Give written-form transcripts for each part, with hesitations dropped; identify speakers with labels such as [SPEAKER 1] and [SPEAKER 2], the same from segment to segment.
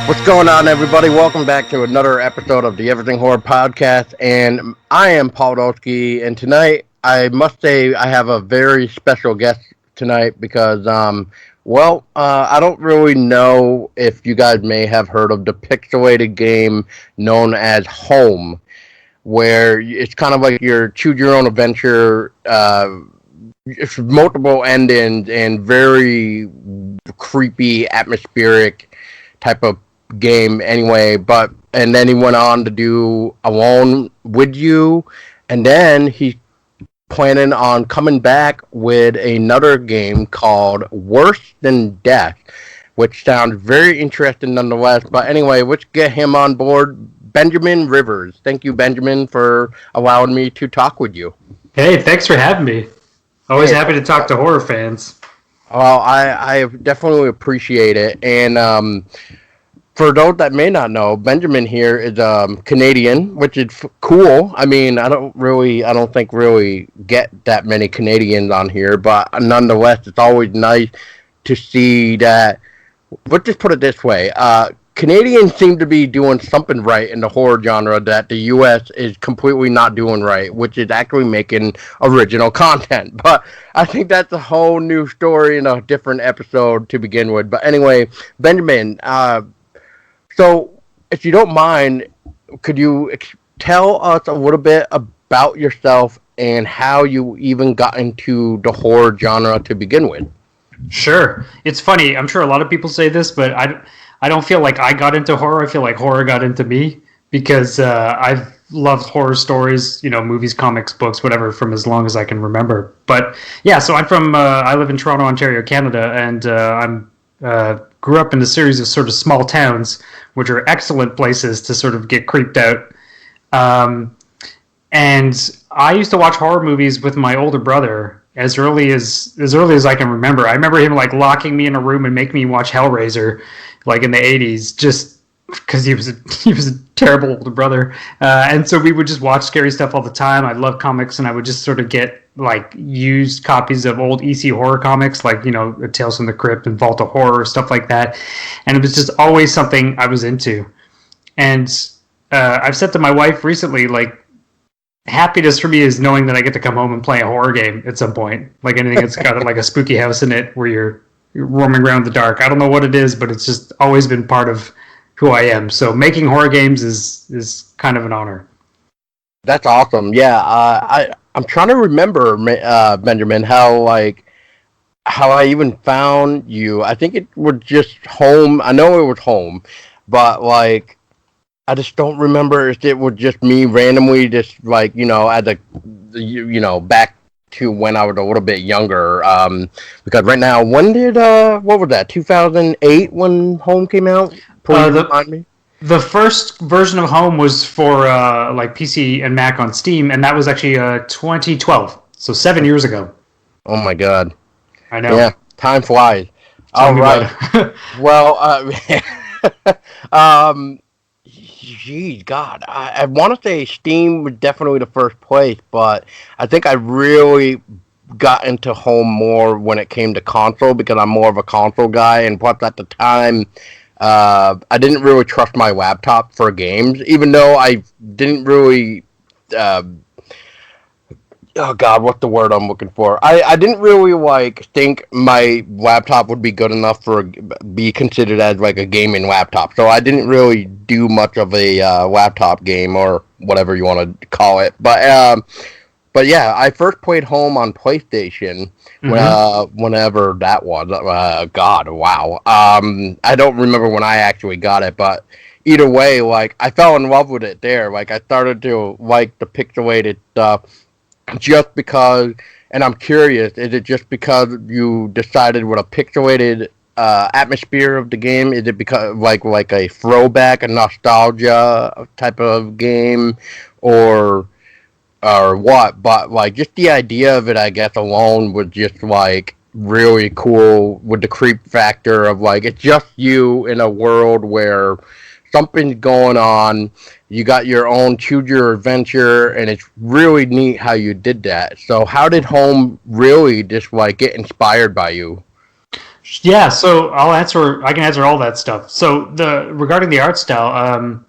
[SPEAKER 1] What's going on, everybody? Welcome back to another episode of the Everything Horror Podcast, and I am Paul Dolsky, and tonight, I must say, I have a very special guest tonight because, I don't really know if you guys may have heard of the pixelated game known as Home, where it's kind of like your choose-your-own adventure, it's multiple endings and very creepy, atmospheric type of game anyway, and then he went on to do Alone with You, and then he's planning on coming back with another game called Worse Than Death, which sounds very interesting nonetheless. But anyway, let's get him on board. Benjamin Rivers. Thank you, Benjamin, for allowing me to talk with you.
[SPEAKER 2] Hey, thanks for having me. Always happy to talk to horror fans.
[SPEAKER 1] Well, I definitely appreciate it. And for those that may not know, Benjamin here is Canadian, which is cool. I mean, I don't think really get that many Canadians on here, but nonetheless, it's always nice to see that. Let's just put it this way: Canadians seem to be doing something right in the horror genre that the U.S. is completely not doing right, which is actually making original content. But I think that's a whole new story in a different episode to begin with. But anyway, Benjamin. So, if you don't mind, could you tell us a little bit about yourself and how you even got into the horror genre to begin with?
[SPEAKER 2] Sure. It's funny. I'm sure a lot of people say this, but I don't feel like I got into horror. I feel like horror got into me because I've loved horror stories, movies, comics, books, whatever, from as long as I can remember. But yeah, so I live in Toronto, Ontario, Canada, and grew up in a series of sort of small towns, which are excellent places to sort of get creeped out. And I used to watch horror movies with my older brother as early as I can remember. I remember him like locking me in a room and making me watch Hellraiser, like in the 80s, just because he was a terrible older brother. And so we would just watch scary stuff all the time. I love comics, and I would just sort of get like used copies of old EC horror comics, like Tales from the Crypt and Vault of Horror, stuff like that. And it was just always something I was into. And I've said to my wife recently, like, happiness for me is knowing that I get to come home and play a horror game at some point, like anything that's got like a spooky house in it where you're roaming around in the dark. I don't know what it is, but it's just always been part of who I am. So making horror games is kind of an honor.
[SPEAKER 1] That's awesome. Yeah, I'm trying to remember, Benjamin, how I even found you. I think it was just Home. I know it was Home, but like I just don't remember if it was just me randomly, just like back to when I was a little bit younger. Because right now, when did what was that? 2008 when Home came out.
[SPEAKER 2] The first version of Home was for like PC and Mac on Steam, and that was actually 2012, so 7 years ago.
[SPEAKER 1] Oh my God!
[SPEAKER 2] I know.
[SPEAKER 1] Yeah, time flies. All right. Well, geez, God, I want to say Steam was definitely the first place, but I think I really got into Home more when it came to console because I'm more of a console guy, and plus at the time. I didn't really trust my laptop for games, even though I didn't really. Oh God, what's the word I'm looking for? I didn't really think my laptop would be good enough be considered as like a gaming laptop. So I didn't really do much of a laptop game or whatever you want to call it. But yeah, I first played Home on PlayStation. Whenever that was. God, wow. I don't remember when I actually got it, but either way, I fell in love with it there. I started to like the pixelated stuff just because, and I'm curious, is it just because you decided with a pixelated atmosphere of the game? Is it because like a throwback, a nostalgia type of game, or what? But just the idea of it, I guess, alone was just really cool with the creep factor of it's just you in a world where something's going on. You got your own choose your adventure, and it's really neat how you did that. So how did Home really just get inspired by you?
[SPEAKER 2] Yeah, so I'll answer. I can answer all that stuff. So regarding the art style,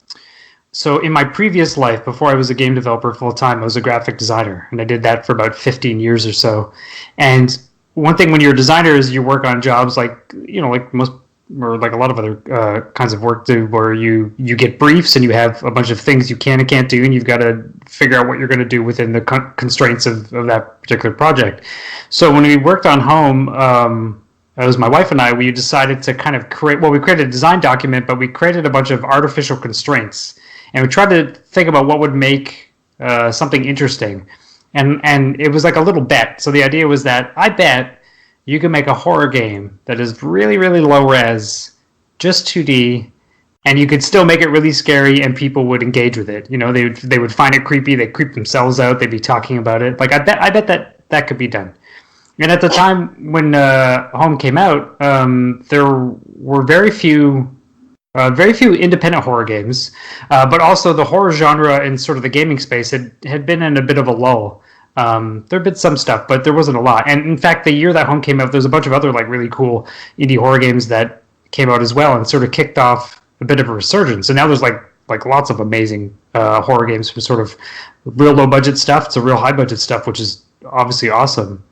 [SPEAKER 2] so in my previous life, before I was a game developer full time, I was a graphic designer, and I did that for about 15 years or so. And one thing when you're a designer is you work on jobs like like most or like a lot of other kinds of work do, where you get briefs and you have a bunch of things you can and can't do, and you've got to figure out what you're going to do within the constraints of that particular project. So when we worked on home. It was my wife and I. We decided to kind of create. Well, we created a design document, but we created a bunch of artificial constraints, and we tried to think about what would make something interesting. And it was like a little bet. So the idea was that I bet you can make a horror game that is really really low res, just 2D, and you could still make it really scary, and people would engage with it. They would find it creepy. They creep themselves out. They'd be talking about it. Like I bet that could be done. And at the time when Home came out, there were very few independent horror games, but also the horror genre in sort of the gaming space had been in a bit of a lull. There had been some stuff, but there wasn't a lot. And in fact, the year that Home came out, there's a bunch of other like really cool indie horror games that came out as well, and sort of kicked off a bit of a resurgence. And now there's like lots of amazing horror games from sort of real low budget stuff to real high budget stuff, which is obviously awesome.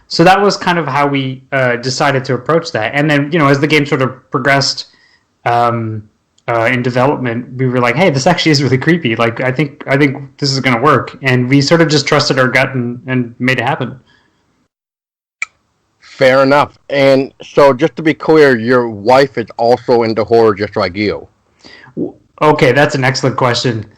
[SPEAKER 2] So that was kind of how we decided to approach that. And then, as the game sort of progressed in development, we were like, hey, this actually is really creepy. Like, I think this is going to work. And we sort of just trusted our gut and made it happen.
[SPEAKER 1] Fair enough. And so, just to be clear, your wife is also into horror just like you.
[SPEAKER 2] Okay, that's an excellent question.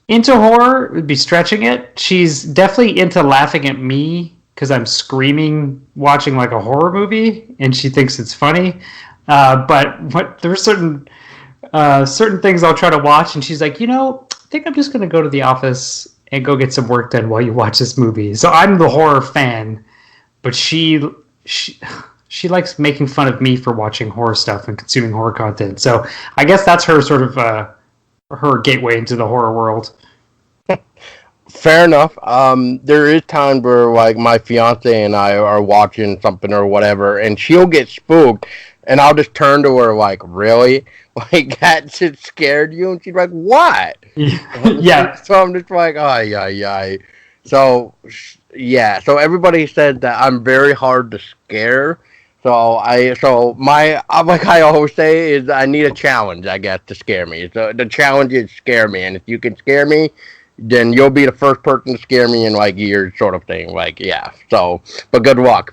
[SPEAKER 2] Into horror would be stretching it. She's definitely into laughing at me because I'm screaming watching like a horror movie, and she thinks it's funny. But there are certain things I'll try to watch, and she's like, I think I'm just going to go to the office and go get some work done while you watch this movie. So I'm the horror fan, but she likes making fun of me for watching horror stuff and consuming horror content. So I guess that's her sort of her gateway into the horror world.
[SPEAKER 1] Fair enough. There is times where like my fiance and I are watching something or whatever, and she'll get spooked, and I'll just turn to her like, "Really? Like that shit scared you?" And she's like, "What?"
[SPEAKER 2] Yeah.
[SPEAKER 1] So I'm just like, "Ay, ay, ay." So yeah. So everybody said that I'm very hard to scare. Like I always say is I need a challenge, I guess, to scare me. So the challenge is scare me, and if you can scare me, then you'll be the first person to scare me in like years, sort of thing. Like, yeah. So, but good luck.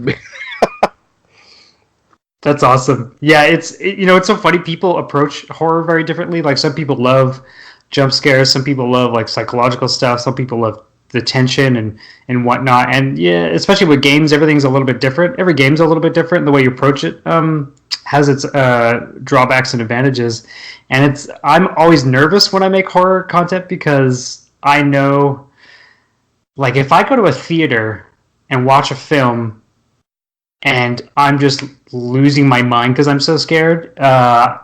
[SPEAKER 2] That's awesome. Yeah, it's so funny. People approach horror very differently. Like some people love jump scares, some people love like psychological stuff, some people love the tension and whatnot. And yeah, especially with games, everything's a little bit different. Every game's a little bit different. The way you approach it has its drawbacks and advantages. And I'm always nervous when I make horror content because I know, like, if I go to a theater and watch a film and I'm just losing my mind because I'm so scared.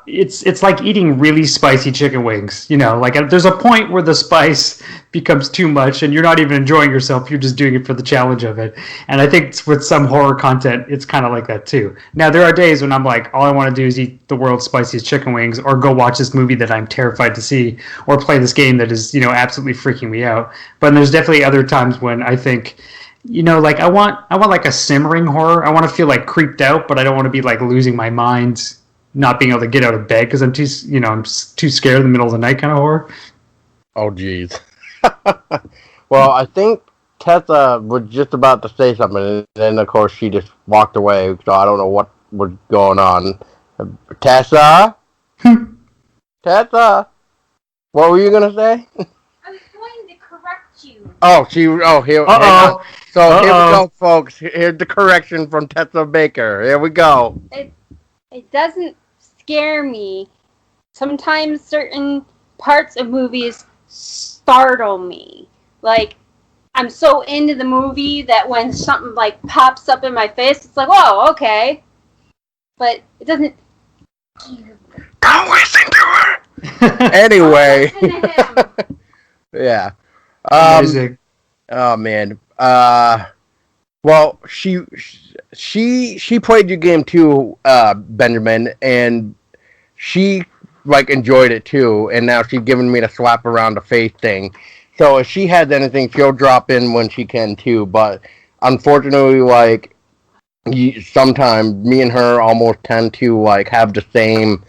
[SPEAKER 2] It's like eating really spicy chicken wings. Like there's a point where the spice becomes too much, and you're not even enjoying yourself. You're just doing it for the challenge of it. And I think with some horror content, it's kind of like that too. Now there are days when I'm like, all I want to do is eat the world's spiciest chicken wings, or go watch this movie that I'm terrified to see, or play this game that is absolutely freaking me out. But there's definitely other times when I think, like I want like a simmering horror. I want to feel like creeped out, but I don't want to be like losing my mind, not being able to get out of bed because I'm too scared in the middle of the night kind of horror.
[SPEAKER 1] Oh, jeez. Well, I think Tessa was just about to say something, and then of course she just walked away. So I don't know what was going on. Tessa, Tessa, what were you gonna say?
[SPEAKER 3] I was going to correct you.
[SPEAKER 1] Here.
[SPEAKER 2] Uh-oh.
[SPEAKER 1] So here we go, folks. Here's the correction from Tessa Baker. Here we go.
[SPEAKER 3] It doesn't scare me. Sometimes certain parts of movies startle me. Like, I'm so into the movie that when something like pops up in my face, it's like, whoa, okay. But it doesn't.
[SPEAKER 1] Don't listen to her. Anyway.
[SPEAKER 3] Listen to him.
[SPEAKER 1] Yeah.
[SPEAKER 2] Amazing.
[SPEAKER 1] Oh man. Well, she played your game too, Benjamin, and she like enjoyed it too, and now she's giving me the slap around the face thing. So if she has anything, she'll drop in when she can too. But unfortunately, like sometimes me and her almost tend to like have the same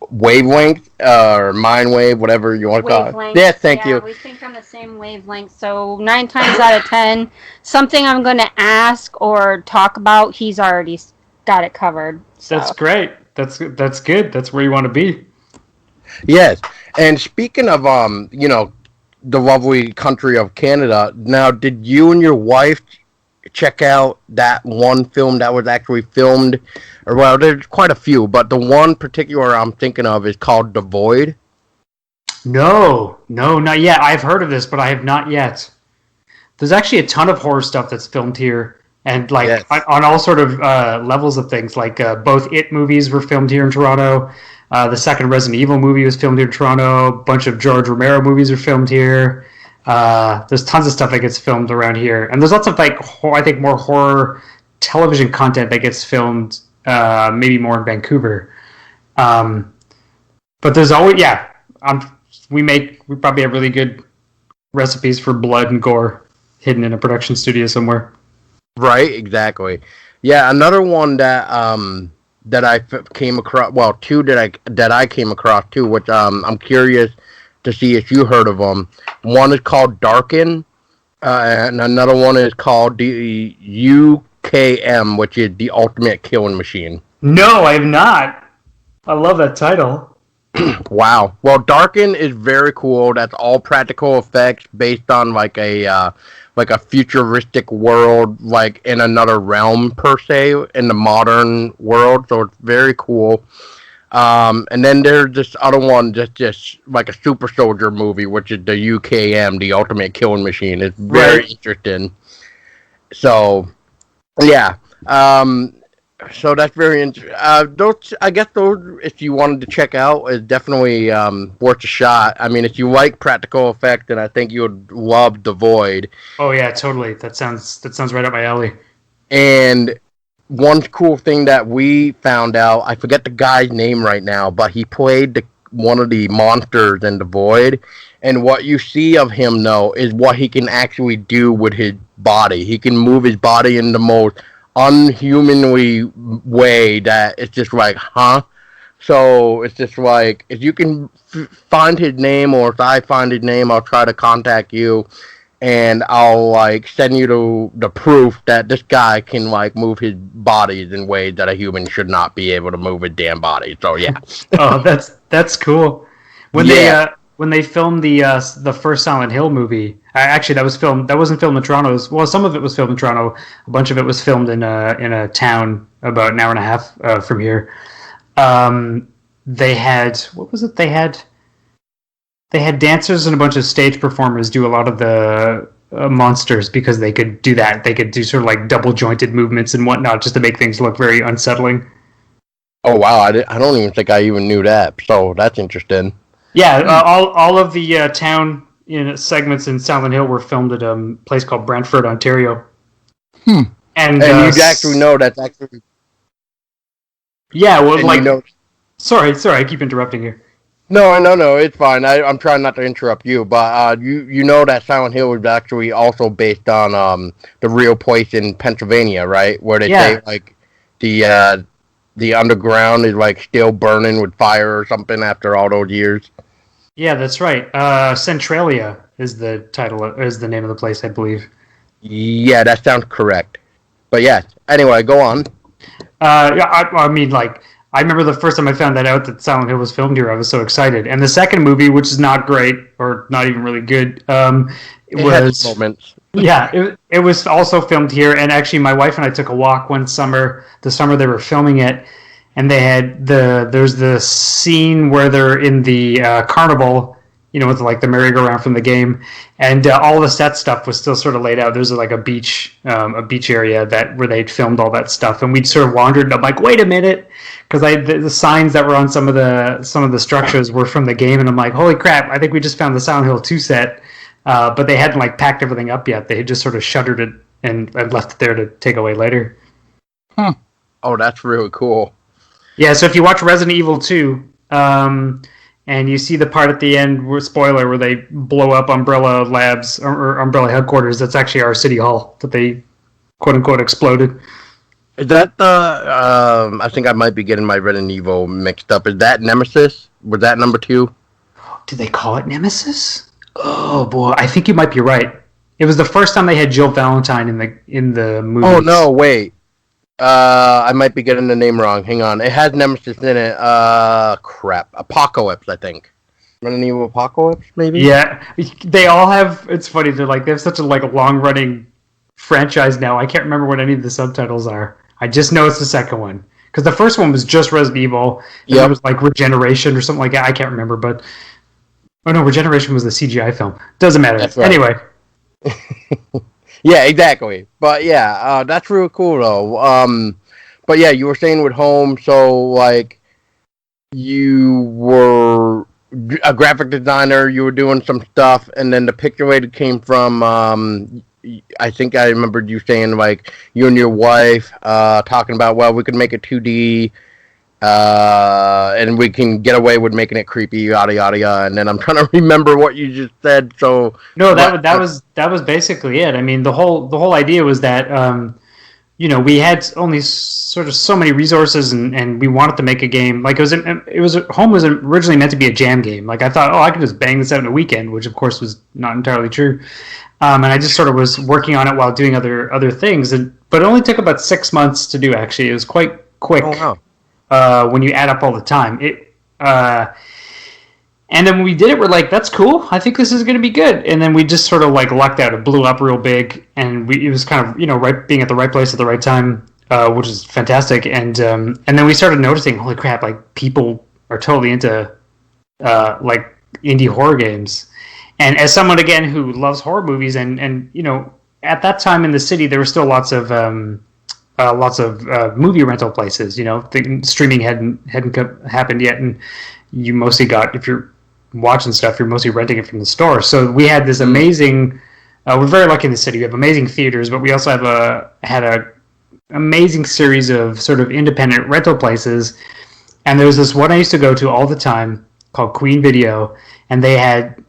[SPEAKER 1] wavelength or mind wave, whatever you want to call it.
[SPEAKER 3] Wavelength.
[SPEAKER 1] Yes, thank
[SPEAKER 3] Yeah,
[SPEAKER 1] you.
[SPEAKER 3] we think on the same wavelength. So 9 times out of 10, something I'm going to ask or talk about, he's already got it covered. So.
[SPEAKER 2] That's great. That's good. That's where you want to be.
[SPEAKER 1] Yes, and speaking of the lovely country of Canada. Now, did you and your wife check out that one film that was actually filmed? Or well, there's quite a few, but the one particular I'm thinking of is called The Void.
[SPEAKER 2] No, not yet. I've heard of this, but I have not yet. There's actually a ton of horror stuff that's filmed here, and like
[SPEAKER 1] Yes.
[SPEAKER 2] on all sort of levels of things. Like both It movies were filmed here in Toronto. The second Resident Evil movie was filmed here in Toronto. A bunch of George Romero movies are filmed here. There's tons of stuff that gets filmed around here, and there's lots of like I think more horror television content that gets filmed, maybe more in Vancouver. But there's always we probably have really good recipes for blood and gore hidden in a production studio somewhere.
[SPEAKER 1] Right, exactly. Yeah, another one that came across. Well, two that I came across too, which I'm curious to see if you heard of them. One is called Darken, and another one is called the UKM, which is the Ultimate Killing Machine.
[SPEAKER 2] No, I have not. I love that title.
[SPEAKER 1] Wow. Well, Darken is very cool. That's all practical effects based on like a futuristic world, like in another realm per se, in the modern world. So it's very cool. And then there's this other one, just like a super soldier movie, which is the UKM, the Ultimate Killing Machine. It's very interesting. So, yeah. So that's very interesting. I guess those, if you wanted to check out, is definitely worth a shot. I mean, if you like practical effects, then I think you would love The Void.
[SPEAKER 2] Oh yeah, totally. That sounds right up my alley.
[SPEAKER 1] And one cool thing that we found out, I forget the guy's name right now, but he played one of the monsters in The Void. And what you see of him, though, is what he can actually do with his body. He can move his body in the most unhumanly way that it's just like, huh? So it's just like, if you can find his name, or if I find his name, I'll try to contact you, and I'll like send you the proof that this guy can like move his body in ways that a human should not be able to move his damn body. So yeah.
[SPEAKER 2] Oh, that's cool. When they filmed the first Silent Hill movie, actually that wasn't filmed in Toronto. Some of it was filmed in Toronto. A bunch of it was filmed in a town about an hour and a half from here. They had, what was it? They had dancers and a bunch of stage performers do a lot of the monsters, because they could do that. They could do sort of like double jointed movements and whatnot, just to make things look very unsettling.
[SPEAKER 1] Oh wow, I don't even think I even knew that. So that's interesting.
[SPEAKER 2] Yeah, all of the town segments in Silent Hill were filmed at a place called Brantford, Ontario. And
[SPEAKER 1] you actually know that's actually.
[SPEAKER 2] Yeah, well,
[SPEAKER 1] and
[SPEAKER 2] like,
[SPEAKER 1] you know,
[SPEAKER 2] sorry, I keep interrupting you.
[SPEAKER 1] No, it's fine. I'm trying not to interrupt you, but you know that Silent Hill was actually also based on the real place in Pennsylvania, right? Where they say like the underground is like still burning with fire or something after all those years.
[SPEAKER 2] Yeah, that's right. Centralia is the name of the place, I believe.
[SPEAKER 1] Yeah, that sounds correct. But yes, anyway, go on.
[SPEAKER 2] I mean, like, I remember the first time I found that out that Silent Hill was filmed here, I was so excited. And the second movie, which is not great, or not even really good, it was
[SPEAKER 1] moments.
[SPEAKER 2] Yeah, it was also filmed here. And actually, my wife and I took a walk one summer, the summer they were filming it, and they had there's the scene where they're in the carnival, with like the merry-go-round from the game, and all the set stuff was still sort of laid out. There's like a beach area where they'd filmed all that stuff, and we'd sort of wandered. And I'm like, wait a minute, because the signs that were on some of the structures were from the game, and I'm like, holy crap! I think we just found the Silent Hill 2 set, but they hadn't like packed everything up yet. They had just sort of shuttered it and I've left it there to take away later.
[SPEAKER 1] Oh, that's really cool.
[SPEAKER 2] Yeah, so if you watch Resident Evil 2, and you see the part at the end, spoiler, where they blow up Umbrella Labs or Umbrella headquarters, that's actually our city hall that they quote unquote exploded.
[SPEAKER 1] Is that the? I think I might be getting my Resident Evil mixed up. Is that Nemesis? Was that number 2?
[SPEAKER 2] Did they call it Nemesis? Oh boy, I think you might be right. It was the first time they had Jill Valentine in the movie.
[SPEAKER 1] Oh no, wait. I might be getting the name wrong. Hang on. It has Nemesis in it. Crap. Apocalypse, I think. Resident Evil Apocalypse, maybe?
[SPEAKER 2] Yeah. They all have, it's funny, they have such a long running franchise now. I can't remember what any of the subtitles are. I just know it's the second one. Because the first one was just Resident Evil. And it was like Regeneration or something like that. I can't remember, but... Oh no, Regeneration was the CGI film. Doesn't matter. Right. Anyway.
[SPEAKER 1] Yeah, exactly. But yeah, that's really cool though. But yeah, you were saying with home, so like you were a graphic designer, you were doing some stuff, and then the Picturated came from I think I remembered you saying like you and your wife talking about, well, we could make it 2D and we can get away with making it creepy, yada yada yada. And then I'm trying to remember what you just said. So
[SPEAKER 2] no, that was basically it. I mean, the whole idea was that we had only sort of so many resources, and we wanted to make a game. Like Home was originally meant to be a jam game. Like I thought, I could just bang this out in a weekend, which of course was not entirely true. And I just sort of was working on it while doing other things, but it only took about 6 months to do. Actually, it was quite quick.
[SPEAKER 1] Oh, wow.
[SPEAKER 2] When you add up all the time. And then when we did it, we're like, that's cool. I think this is going to be good. And then we just sort of lucked out. It blew up real big, and it was kind of, right, being at the right place at the right time, which is fantastic. And then we started noticing, holy crap, people are totally into indie horror games. And as someone, again, who loves horror movies, and at that time in the city, there were still lots of movie rental places. The streaming hadn't happened yet, and you mostly got, if you're watching stuff, you're mostly renting it from the store. So we had this amazing. We're very lucky in the city. We have amazing theaters, but we also had a amazing series of sort of independent rental places. And there was this one I used to go to all the time called Queen Video, and they had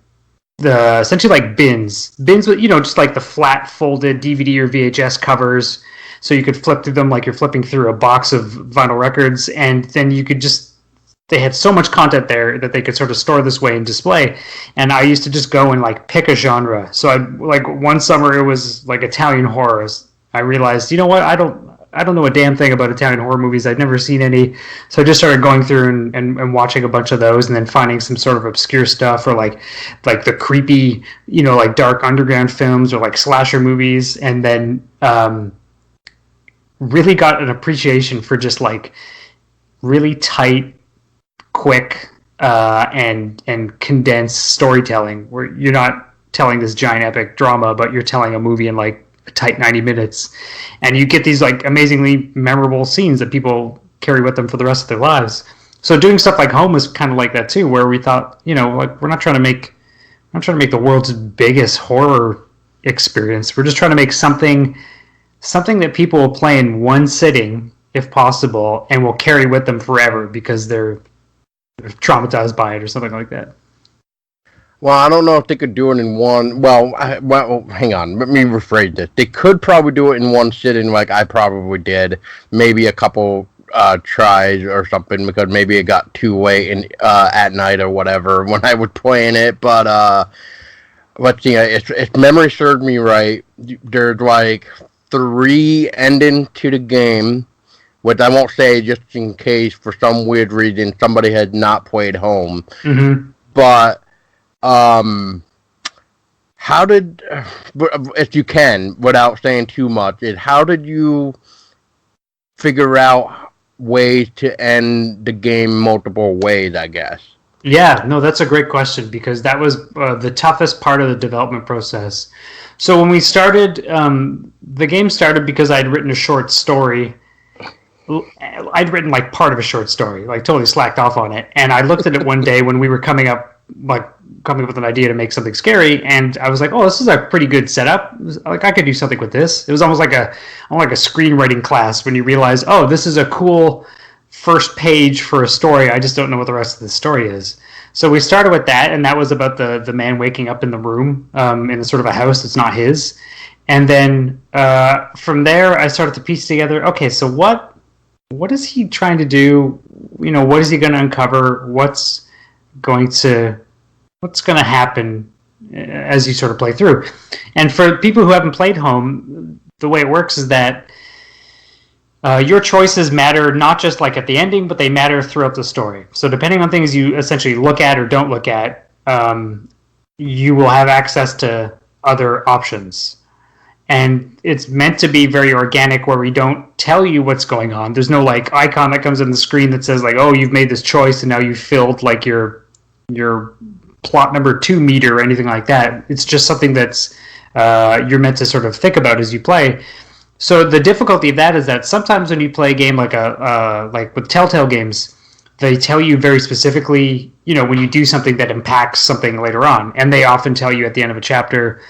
[SPEAKER 2] essentially bins with just the flat folded DVD or VHS covers. So you could flip through them like you're flipping through a box of vinyl records, and then you could they had so much content there that they could sort of store this way and display. And I used to just go and pick a genre. So one summer it was Italian horrors. I realized, you know what, I don't know a damn thing about Italian horror movies. I'd never seen any. So I just started going through and watching a bunch of those, and then finding some sort of obscure stuff, or like the creepy, dark underground films, or slasher movies, and then really got an appreciation for just really tight, quick, and condensed storytelling, where you're not telling this giant epic drama, but you're telling a movie in a tight 90 minutes, and you get these amazingly memorable scenes that people carry with them for the rest of their lives. So doing stuff like Home was kind of like that too, where we thought, we're not trying to make the world's biggest horror experience. We're just trying to make something that people will play in one sitting, if possible, and will carry with them forever because they're traumatized by it or something like that.
[SPEAKER 1] Well, I don't know if they could do it in one. Well, hang on. Let me rephrase this. They could probably do it in one sitting, like I probably did. Maybe a couple tries or something, because maybe it got too late at night or whatever when I was playing it. But let's see. If memory served me right, there's 3 endings to the game, which I won't say just in case for some weird reason somebody had not played Home.
[SPEAKER 2] Mm-hmm.
[SPEAKER 1] But how did, if you can, without saying too much, how did you figure out ways to end the game multiple ways, I guess?
[SPEAKER 2] Yeah, no, that's a great question, because that was the toughest part of the development process. So when we started, the game started because I'd written a short story. I'd written part of a short story, totally slacked off on it. And I looked at it one day when we were coming up like coming up with an idea to make something scary, and I was like, oh, this is a pretty good setup. Like I could do something with this. It was almost like a screenwriting class when you realize, oh, this is a cool first page for a story. I just don't know what the rest of the story is. So we started with that, and that was about the man waking up in the room in a sort of a house that's not his. And then from there, I started to piece together, okay, so what is he trying to do? What is he going to uncover? What's going to happen as you sort of play through? And for people who haven't played Home, the way it works is that your choices matter not just like at the ending, but they matter throughout the story. So depending on things you essentially look at or don't look at, you will have access to other options. And it's meant to be very organic, where we don't tell you what's going on. There's no like icon that comes on the screen that says like, oh, you've made this choice and now you've filled like your plot number 2 meter or anything like that. It's just something that's you're meant to sort of think about as you play. So the difficulty of that is that sometimes when you play a game like like with Telltale games, they tell you very specifically, when you do something that impacts something later on, and they often tell you at the end of a chapter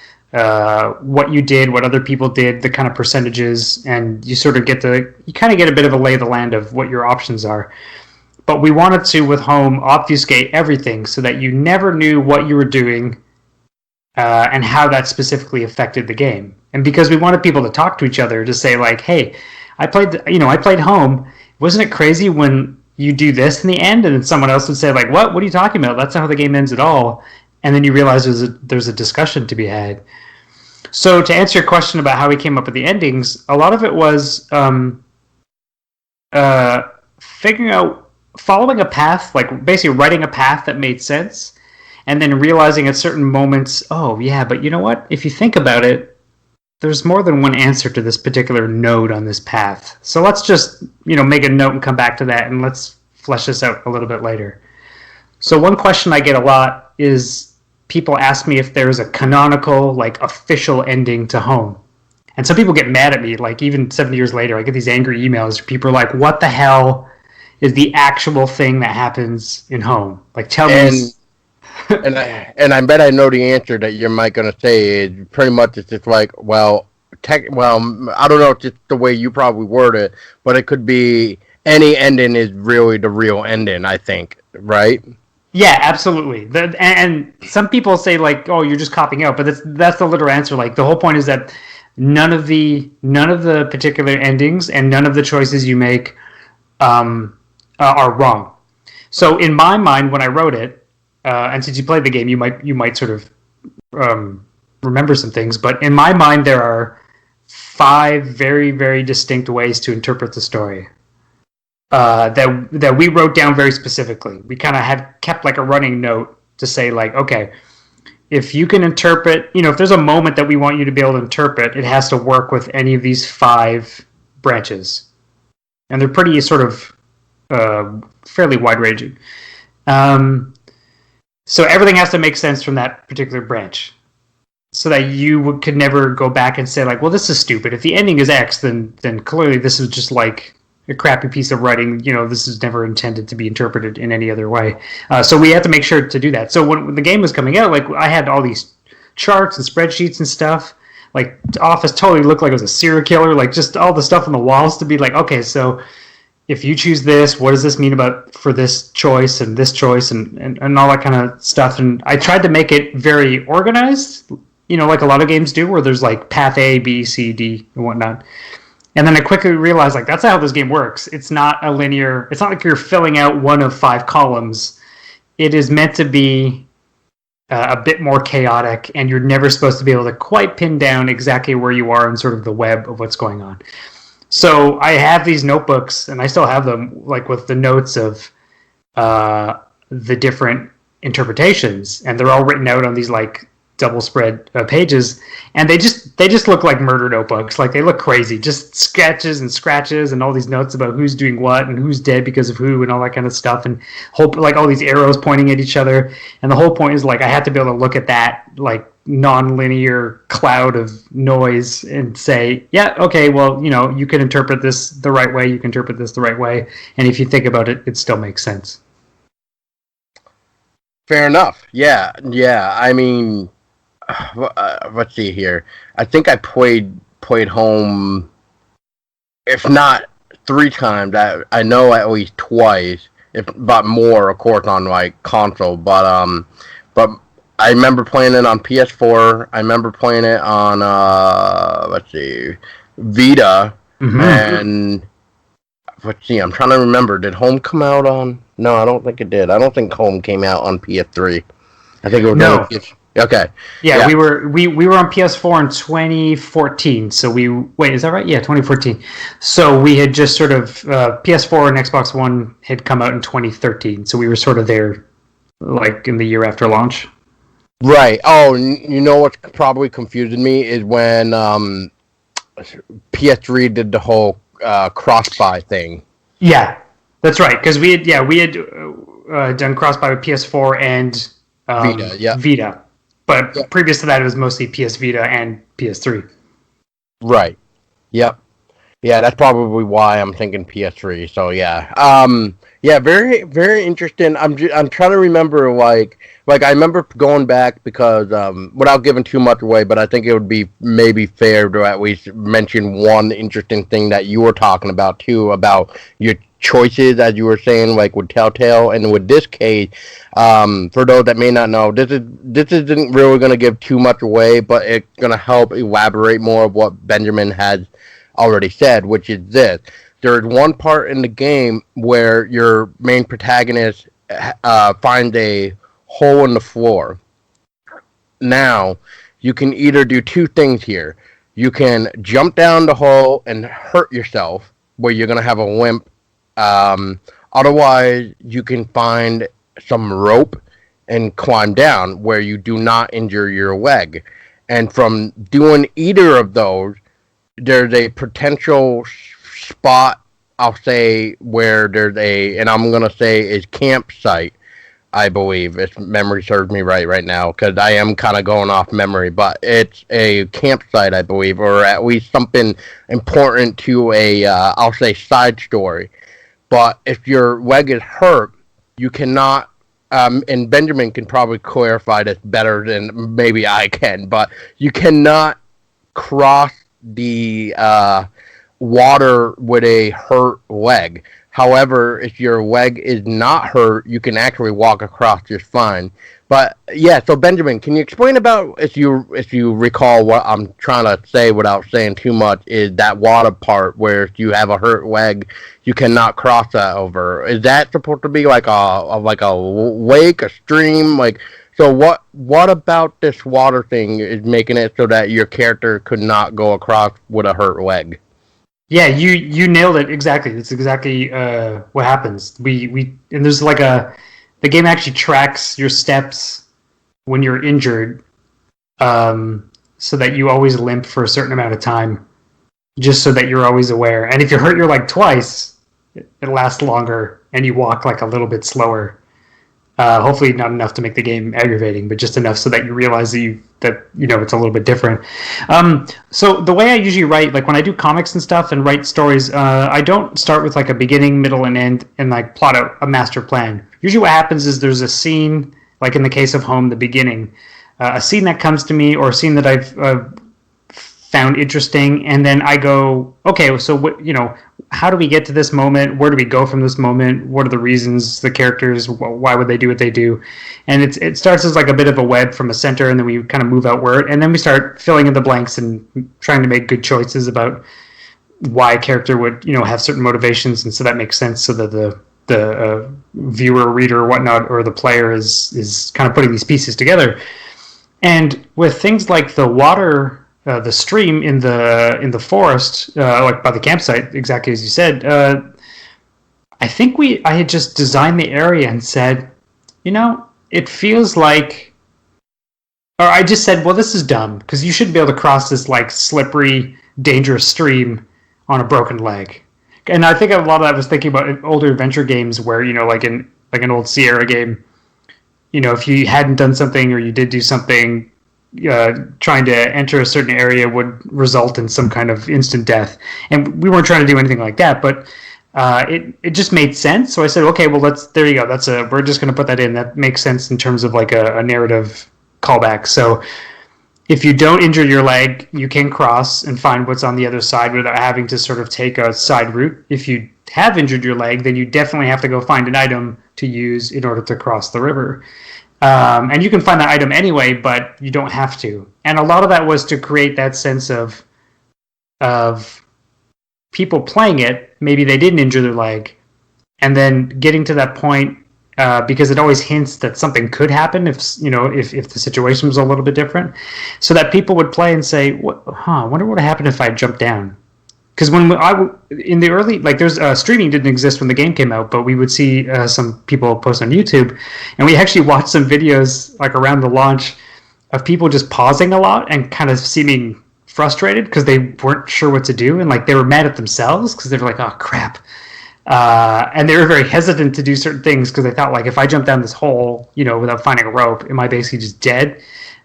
[SPEAKER 2] what you did, what other people did, the kind of percentages, and you sort of get a bit of a lay of the land of what your options are. But we wanted to, with Home, obfuscate everything so that you never knew what you were doing and how that specifically affected the game. And because we wanted people to talk to each other, to say like, hey, I played Home. Wasn't it crazy when you do this in the end? And then someone else would say like, what are you talking about? That's not how the game ends at all. And then you realize there's a discussion to be had. So to answer your question about how we came up with the endings, a lot of it was figuring out, following a path, like basically writing a path that made sense, and then realizing at certain moments, oh yeah, but you know what? If you think about it, there's more than one answer to this particular node on this path. So let's just, make a note and come back to that, and let's flesh this out a little bit later. So one question I get a lot is, people ask me if there's a canonical, like official ending to Home. And some people get mad at me, like even 7 years later, I get these angry emails. People are like, what the hell is the actual thing that happens in Home? Like, tell me.
[SPEAKER 1] And I bet I know the answer that you're going to say is pretty much it's just like, I don't know if it's the way you probably word it, but it could be any ending is really the real ending, I think, right?
[SPEAKER 2] Yeah, absolutely. And some people say like, "Oh, you're just copying out," but that's the literal answer. Like the whole point is that none of the particular endings and none of the choices you make are wrong. So in my mind, when I wrote it, and since you played the game, you might sort of remember some things. But in my mind, there are 5 very, very distinct ways to interpret the story. That we wrote down very specifically. We kind of had kept like a running note to say like, okay, if you can interpret, if there's a moment that we want you to be able to interpret, it has to work with any of these 5 branches. And they're pretty sort of fairly wide-ranging. So everything has to make sense from that particular branch, so that you could never go back and say like, well, this is stupid. If the ending is X, then clearly this is just like a crappy piece of writing. This is never intended to be interpreted in any other way. So we had to make sure to do that. So when the game was coming out, like I had all these charts and spreadsheets and stuff. Like the office totally looked like it was a serial killer. Like just all the stuff on the walls to be like, okay, so if you choose this, what does this mean for this choice and this choice and all that kind of stuff. And I tried to make it very organized, like a lot of games do, where there's like path A, B, C, D, and whatnot. And then I quickly realized, like, that's not how this game works. It's not a linear. It's not like you're filling out one of 5 columns. It is meant to be a bit more chaotic, and you're never supposed to be able to quite pin down exactly where you are in sort of the web of what's going on. So I have these notebooks, and I still have them, like with the notes of the different interpretations, and they're all written out on these like double spread pages, and they just look like murder notebooks. Like they look crazy, just sketches and scratches and all these notes about who's doing what and who's dead because of who and all that kind of stuff, and like all these arrows pointing at each other. And the whole point is like I had to be able to look at that like non-linear cloud of noise and say, yeah, okay, well, you can interpret this the right way, you can interpret this the right way, and if you think about it, it still makes sense.
[SPEAKER 1] Fair enough. Yeah, yeah. I mean, let's see here. I think I played home, if not 3 times. I know at least twice, if but more, of course, on like console. But I remember playing it on PS4. I remember playing it on let's see, Vita,
[SPEAKER 2] Mm-hmm.
[SPEAKER 1] and let's see. I'm trying to remember. Did Home come out on? No, I don't think it did. I don't think Home came out on PS3. I think it was only
[SPEAKER 2] No.
[SPEAKER 1] PS. Okay,
[SPEAKER 2] Yeah,
[SPEAKER 1] yeah,
[SPEAKER 2] we were on PS4 in 2014. So we wait, is that right? Yeah, 2014. So we had just sort of PS4 and Xbox One had come out in 2013. So we were sort of there, like in the year after launch.
[SPEAKER 1] right. Oh, you know what's probably confusing me is when PS3 did the whole cross-buy thing.
[SPEAKER 2] Yeah, that's right. Because we had done cross buy with PS4 and
[SPEAKER 1] Vita, yeah,
[SPEAKER 2] Vita,
[SPEAKER 1] yeah,
[SPEAKER 2] but previous to that it was mostly PS Vita and PS3.
[SPEAKER 1] right, yep. Yeah, that's probably why I'm thinking PS3. So yeah, yeah, very very interesting. I'm trying to remember like I remember going back because without giving too much away, but I think it would be maybe fair to at least mention one interesting thing that you were talking about too about your choices as you were saying like with Telltale and with this case. For those that may not know, this isn't really going to give too much away, but it's going to help elaborate more of what Benjamin has already said, which is this. There's one part in the game where your main protagonist finds a hole in the floor. Now, you can either do two things here. You can jump down the hole and hurt yourself, where you're going to have a limp. Um, Otherwise, you can find some rope and climb down, where you do not injure your leg. And from doing either of those, there's a potential spot, I'll say, where there's and I'm gonna say is campsite. I believe, if memory serves me right now, because I am kind of going off memory, but it's a campsite, I believe, or at least something important to a, I'll say, side story. But if your leg is hurt, you cannot. And Benjamin can probably clarify this better than maybe I can, but you cannot cross the water with a hurt leg. However, if your leg is not hurt, you can actually walk across just fine. But yeah, so Benjamin, can you explain about if you recall what I'm trying to say without saying too much is that water part where if you have a hurt leg, you cannot cross that over. Is that supposed to be like a lake, a stream, like so what about this water thing is making it so that your character could not go across with a hurt leg?
[SPEAKER 2] Yeah, you nailed it exactly. That's exactly what happens. We and there's like the game actually tracks your steps when you're injured, so that you always limp for a certain amount of time, just so that you're always aware. And if you hurt your leg twice, it lasts longer, and you walk like a little bit slower. Hopefully, not enough to make the game aggravating, but just enough so that you realize that it's a little bit different. So the way I usually write, like when I do comics and stuff and write stories, I don't start with like a beginning, middle, and end and like plot out a master plan. Usually, what happens is there's a scene, like in the case of Home, the beginning, a scene that comes to me or a scene that I've found interesting, and then I go, okay, so how do we get to this moment? Where do we go from this moment? What are the reasons? The characters? Why would they do what they do? And it starts as like a bit of a web from a center, and then we kind of move outward, and then we start filling in the blanks and trying to make good choices about why a character would have certain motivations, and so that makes sense, so that the viewer, reader, or whatnot, or the player is kind of putting these pieces together. And with things like the water, the stream in the forest, like by the campsite, exactly as you said, I think I had just designed the area and said, it feels like, or I just said, well, this is dumb because you shouldn't be able to cross this like slippery, dangerous stream on a broken leg. And I think a lot of that was thinking about older adventure games where like in like an old Sierra game, if you hadn't done something or you did do something, trying to enter a certain area would result in some kind of instant death. And we weren't trying to do anything like that, but it just made sense. So I said, okay, well, there you go. We're just going to put that in. That makes sense in terms of like a narrative callback. So if you don't injure your leg, you can cross and find what's on the other side without having to sort of take a side route. If you have injured your leg, then you definitely have to go find an item to use in order to cross the river. And you can find that item anyway, but you don't have to. And a lot of that was to create that sense of people playing it. Maybe they didn't injure their leg, and then getting to that point because it always hints that something could happen if the situation was a little bit different, so that people would play and say, I wonder what would happen if I jumped down. Because in the early, like, there's streaming didn't exist when the game came out, but we would see some people post on YouTube, and we actually watched some videos like around the launch of people just pausing a lot and kind of seeming frustrated because they weren't sure what to do, and like they were mad at themselves because they were like, oh crap. And they were very hesitant to do certain things because they thought, like, if I jump down this hole, without finding a rope, am I basically just dead?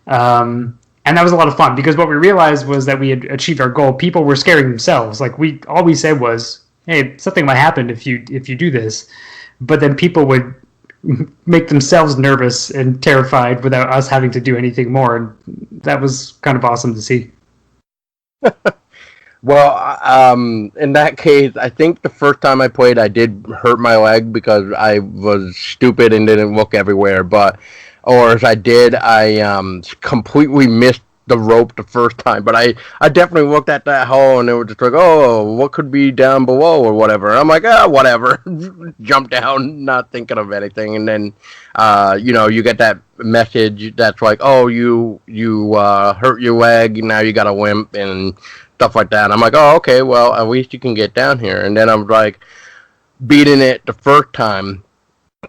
[SPEAKER 2] And that was a lot of fun because what we realized was that we had achieved our goal. People were scaring themselves. Like, all we said was, hey, something might happen if you do this. But then people would make themselves nervous and terrified without us having to do anything more. And that was kind of awesome to see.
[SPEAKER 1] Well, in that case, I think the first time I played, I did hurt my leg because I was stupid and didn't look everywhere. Or if I did, I completely missed the rope the first time. But I definitely looked at that hole and it was just like, oh, what could be down below or whatever. And I'm like, whatever. Jump down, not thinking of anything. And then, you get that message that's like, oh, you hurt your leg, now you got a limp and stuff like that. And I'm like, oh, okay, well, at least you can get down here. And then I was like beating it the first time.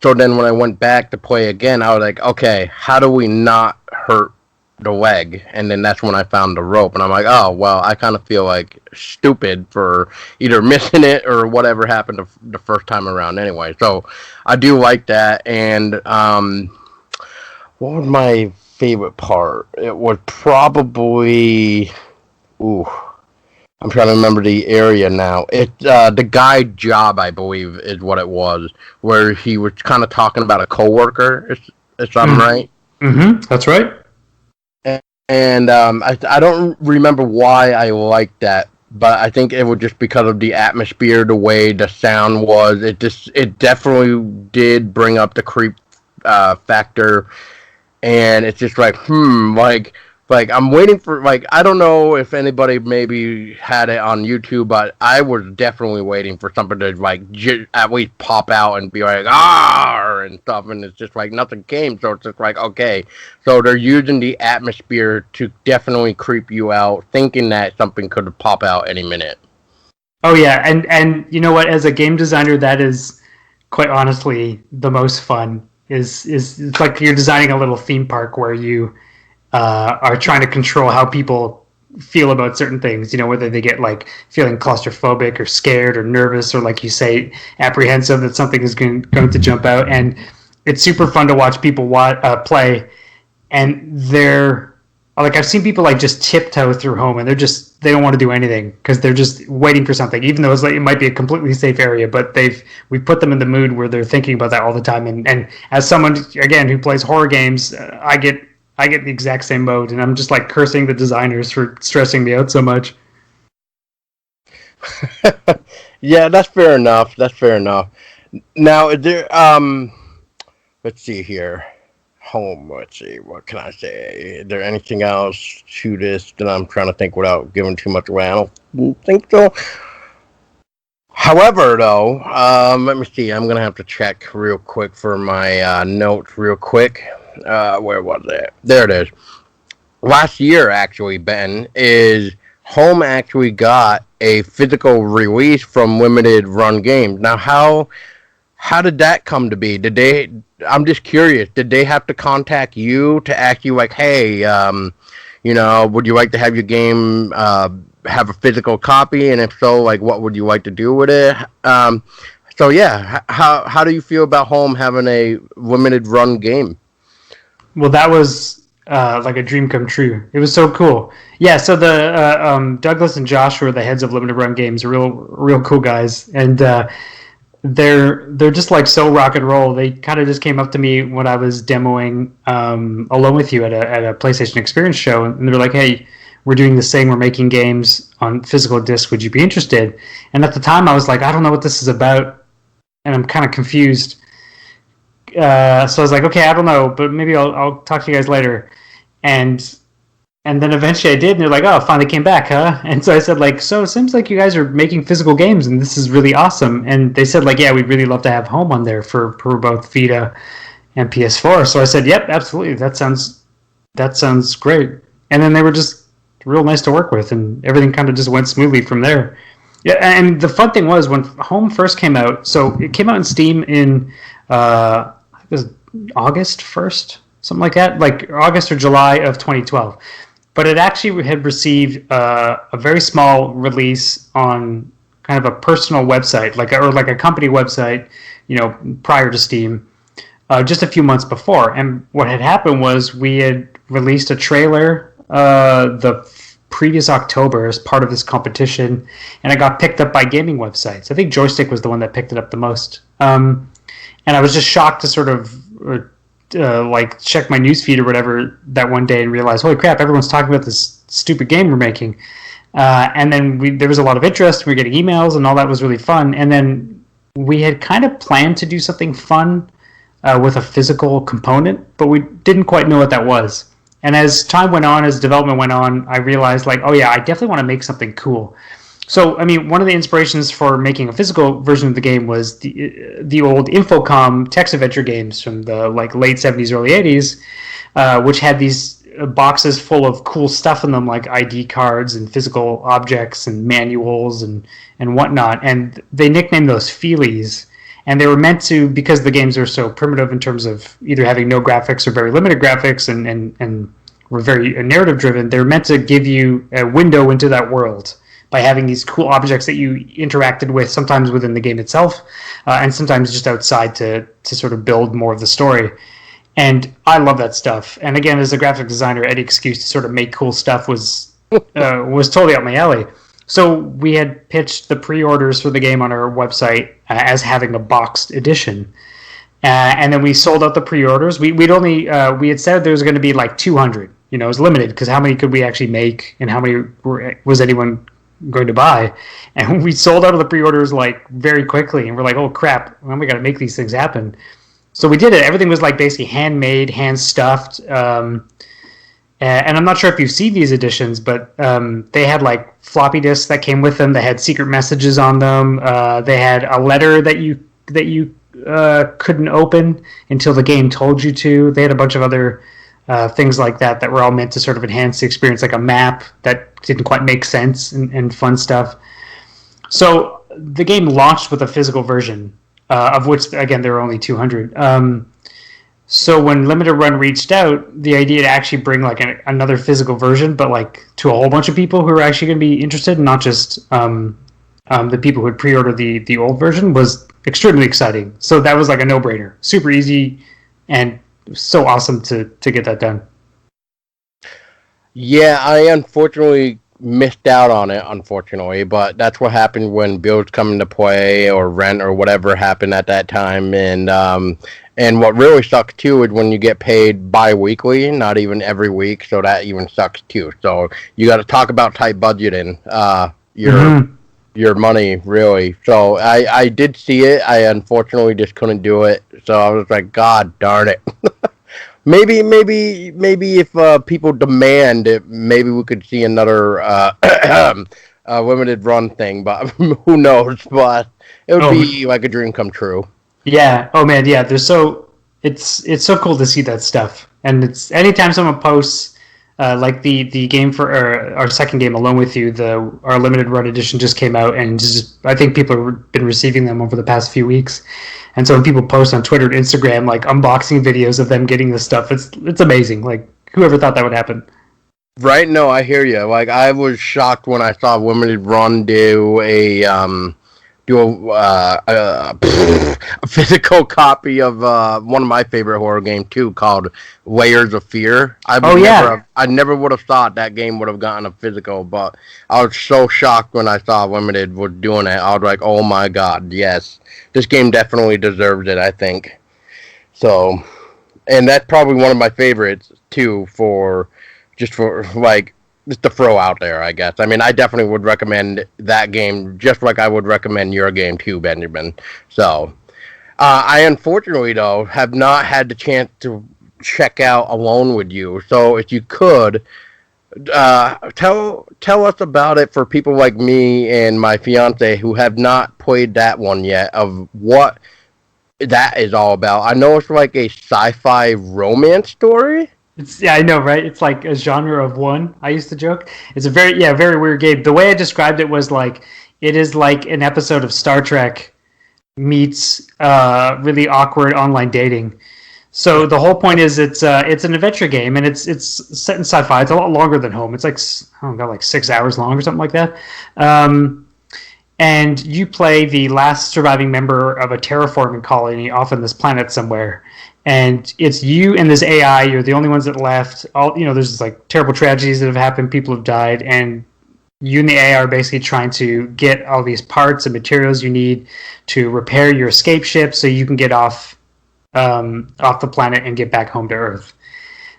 [SPEAKER 1] So then when I went back to play again, I was like, okay, how do we not hurt the leg? And then that's when I found the rope. And I'm like, oh, well, I kind of feel like stupid for either missing it or whatever happened the first time around anyway. So I do like that. And what was my favorite part? It was probably... I'm trying to remember the area now. It's the guy job, I believe, is what it was, where he was kind of talking about a coworker. If I'm right.
[SPEAKER 2] Mm-hmm. That's right.
[SPEAKER 1] And I don't remember why I liked that, but I think it was just because of the atmosphere, the way the sound was. It definitely did bring up the creep factor, and it's just like Like, I'm waiting for, like, I don't know if anybody maybe had it on YouTube, but I was definitely waiting for something to, like, at least pop out and be like, and stuff, and it's just like nothing came, so it's just like, okay. So they're using the atmosphere to definitely creep you out, thinking that something could pop out any minute.
[SPEAKER 2] Oh, yeah, and you know what, as a game designer, that is, quite honestly, the most fun, is it's like you're designing a little theme park where you... are trying to control how people feel about certain things, whether they get like feeling claustrophobic or scared or nervous or, like you say, apprehensive that something is going to jump out. And it's super fun to watch people play, and they're like, I've seen people like just tiptoe through home and they don't want to do anything because they're just waiting for something, even though it might be a completely safe area, but we put them in the mood where they're thinking about that all the time. And as someone, again, who plays horror games, I get the exact same mode, and I'm just like cursing the designers for stressing me out so much.
[SPEAKER 1] Yeah, that's fair enough. Now, is there, let's see here. Home, let's see, what can I say? Is there anything else to this that I'm trying to think without giving too much away? I don't think so. However, though, let me see. I'm going to have to check real quick for my notes real quick. Where was it? There it is. Last year, actually, Ben, Home actually got a physical release from limited run games. Now, how did that come to be? I'm just curious, did they have to contact you to ask you, like, hey, would you like to have your game have a physical copy? And if so, like, what would you like to do with it? So, yeah, how do you feel about Home having a limited run game?
[SPEAKER 2] Well, that was like a dream come true. It was so cool. Yeah, so the Douglas and Josh were the heads of Limited Run Games, real cool guys. And they're just like so rock and roll. They kind of just came up to me when I was demoing Alone with You at a PlayStation Experience show, and they were like, "Hey, we're doing this thing. We're making games on physical disc. Would you be interested?" And at the time, I was like, "I don't know what this is about, and I'm kind of confused." So I was like, "Okay, I don't know, but maybe I'll talk to you guys later." And then eventually I did, and they're like, "Oh, finally came back, huh?" And so I said, like, "So it seems like you guys are making physical games, and this is really awesome." And they said, like, "Yeah, we'd really love to have Home on there for both Vita and PS4." So I said, "Yep, absolutely. That sounds great." And then they were just real nice to work with, and everything kind of just went smoothly from there. Yeah, and the fun thing was when Home first came out. So it came out in Steam in I think it was August 1st, something like that, like August or July of 2012. But it actually had received a very small release on kind of a personal website, like a company website, prior to Steam, just a few months before. And what had happened was we had released a trailer the previous October as part of this competition, and it got picked up by gaming websites. I think Joystick was the one that picked it up the most. And I was just shocked to sort of like check my newsfeed or whatever that one day and realize, holy crap, everyone's talking about this stupid game we're making. And then there was a lot of interest. We were getting emails, and all that was really fun. And then we had kind of planned to do something fun with a physical component, but we didn't quite know what that was. And as time went on, as development went on, I realized, like, oh yeah, I definitely want to make something cool. So, I mean, one of the inspirations for making a physical version of the game was the old Infocom text adventure games from the like late 70s, early 80s, which had these boxes full of cool stuff in them, like ID cards and physical objects and manuals and whatnot. And they nicknamed those feelies. And they were meant to, because the games are so primitive in terms of either having no graphics or very limited graphics and were very narrative driven, they were meant to give you a window into that world by having these cool objects that you interacted with, sometimes within the game itself, and sometimes just outside to sort of build more of the story. And I love that stuff. And again, as a graphic designer, any excuse to sort of make cool stuff was totally up my alley. So we had pitched the pre-orders for the game on our website as having a boxed edition. And then we sold out the pre-orders. We had said there was going to be like 200. It was limited because how many could we actually make, and how many was anyone going to buy? And we sold out of the pre-orders like very quickly, and we're like, oh crap, well, we got to make these things happen. So we did it. Everything was like basically handmade, hand stuffed. And I'm not sure if you've seen these editions, but they had like floppy disks that came with them. They had secret messages on them. They had a letter that you couldn't open until the game told you to. They had a bunch of other things like that were all meant to sort of enhance the experience, like a map that didn't quite make sense and fun stuff. So the game launched with a physical version, of which, again, there were only 200. So when Limited Run reached out, the idea to actually bring like another physical version, but like to a whole bunch of people who are actually going to be interested, and not just the people who had pre-ordered the old version, was extremely exciting. So that was like a no-brainer, super easy, and so awesome to get that done.
[SPEAKER 1] Yeah, I unfortunately missed out on it, but that's what happened when bills come into play or rent or whatever happened at that time. And what really sucks too is when you get paid bi-weekly, not even every week, so that even sucks too. So you got to talk about tight budgeting your money, really. So I did see it. I unfortunately just couldn't do it. So I was like, God darn it. Maybe if people demand it, maybe we could see another limited run thing, but who knows? But it would be like a dream come true.
[SPEAKER 2] Yeah. Oh man. Yeah. It's so cool to see that stuff, and it's anytime someone posts like the game for our second game, Alone with You, our limited run edition just came out, and I think people have been receiving them over the past few weeks. And so when people post on Twitter and Instagram like unboxing videos of them getting this stuff, it's amazing. Like, whoever thought that would happen?
[SPEAKER 1] Right? No, I hear you. Like, I was shocked when I saw Limited Run do a do a physical copy of one of my favorite horror games too, called Layers of Fear. I never would have thought that game would have gotten a physical, but I was so shocked when I saw Limited was doing it. I was like, oh my god, yes, this game definitely deserves it, I think. So, and that's probably one of my favorites too, for like just to throw out there, I guess. I mean, I definitely would recommend that game, just like I would recommend your game too, Benjamin. So, I unfortunately though have not had the chance to check out Alone with You. So, if you could tell us about it for people like me and my fiance who have not played that one yet, of what that is all about. I know it's like a sci-fi romance story.
[SPEAKER 2] Yeah, I know, right? It's like a genre of one. I used to joke. It's a very weird game. The way I described it was like it is like an episode of Star Trek meets really awkward online dating. So the whole point is it's an adventure game, and it's set in sci-fi. It's a lot longer than Home. It's like, I don't know, like 6 hours long or something like that. And you play the last surviving member of a terraforming colony off on this planet somewhere. And it's you and this AI. You're the only ones that left. There's this like terrible tragedies that have happened. People have died, and you and the AI are basically trying to get all these parts and materials you need to repair your escape ship, so you can get off the planet and get back home to Earth.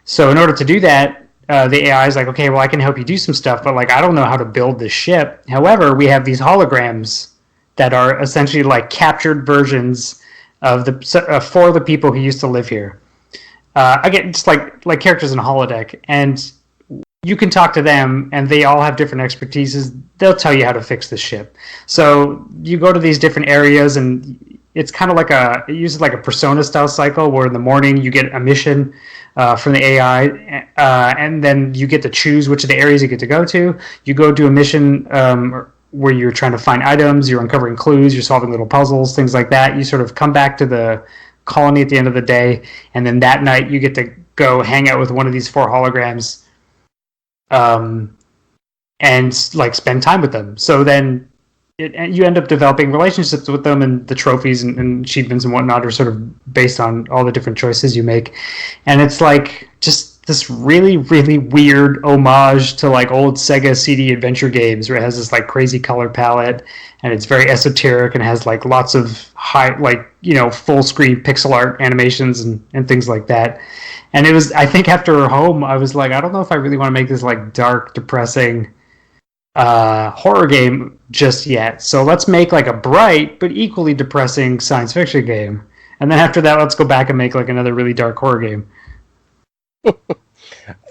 [SPEAKER 2] So in order to do that, the AI is like, okay, well, I can help you do some stuff, but like I don't know how to build this ship. However, we have these holograms that are essentially like captured versions of for the people who used to live here. Again, just like characters in a holodeck, and you can talk to them, and they all have different expertises. They'll tell you how to fix the ship. So you go to these different areas, and it's kind of like it uses like a Persona style cycle, where in the morning you get a mission from the AI, and then you get to choose which of the areas you get to go to. You go do a mission where you're trying to find items, you're uncovering clues, you're solving little puzzles, things like that. You sort of come back to the colony at the end of the day, and then that night you get to go hang out with one of these 4 holograms, and like spend time with them. So then you end up developing relationships with them, and the trophies and achievements and whatnot are sort of based on all the different choices you make. And it's like just this really, really weird homage to like old Sega CD adventure games, where it has this like crazy color palette, and it's very esoteric, and has like lots of high, like, full screen pixel art animations and things like that. And it was, I think after Home, I was like, I don't know if I really want to make this like dark, depressing horror game just yet. So let's make like a bright but equally depressing science fiction game. And then after that, let's go back and make like another really dark horror game.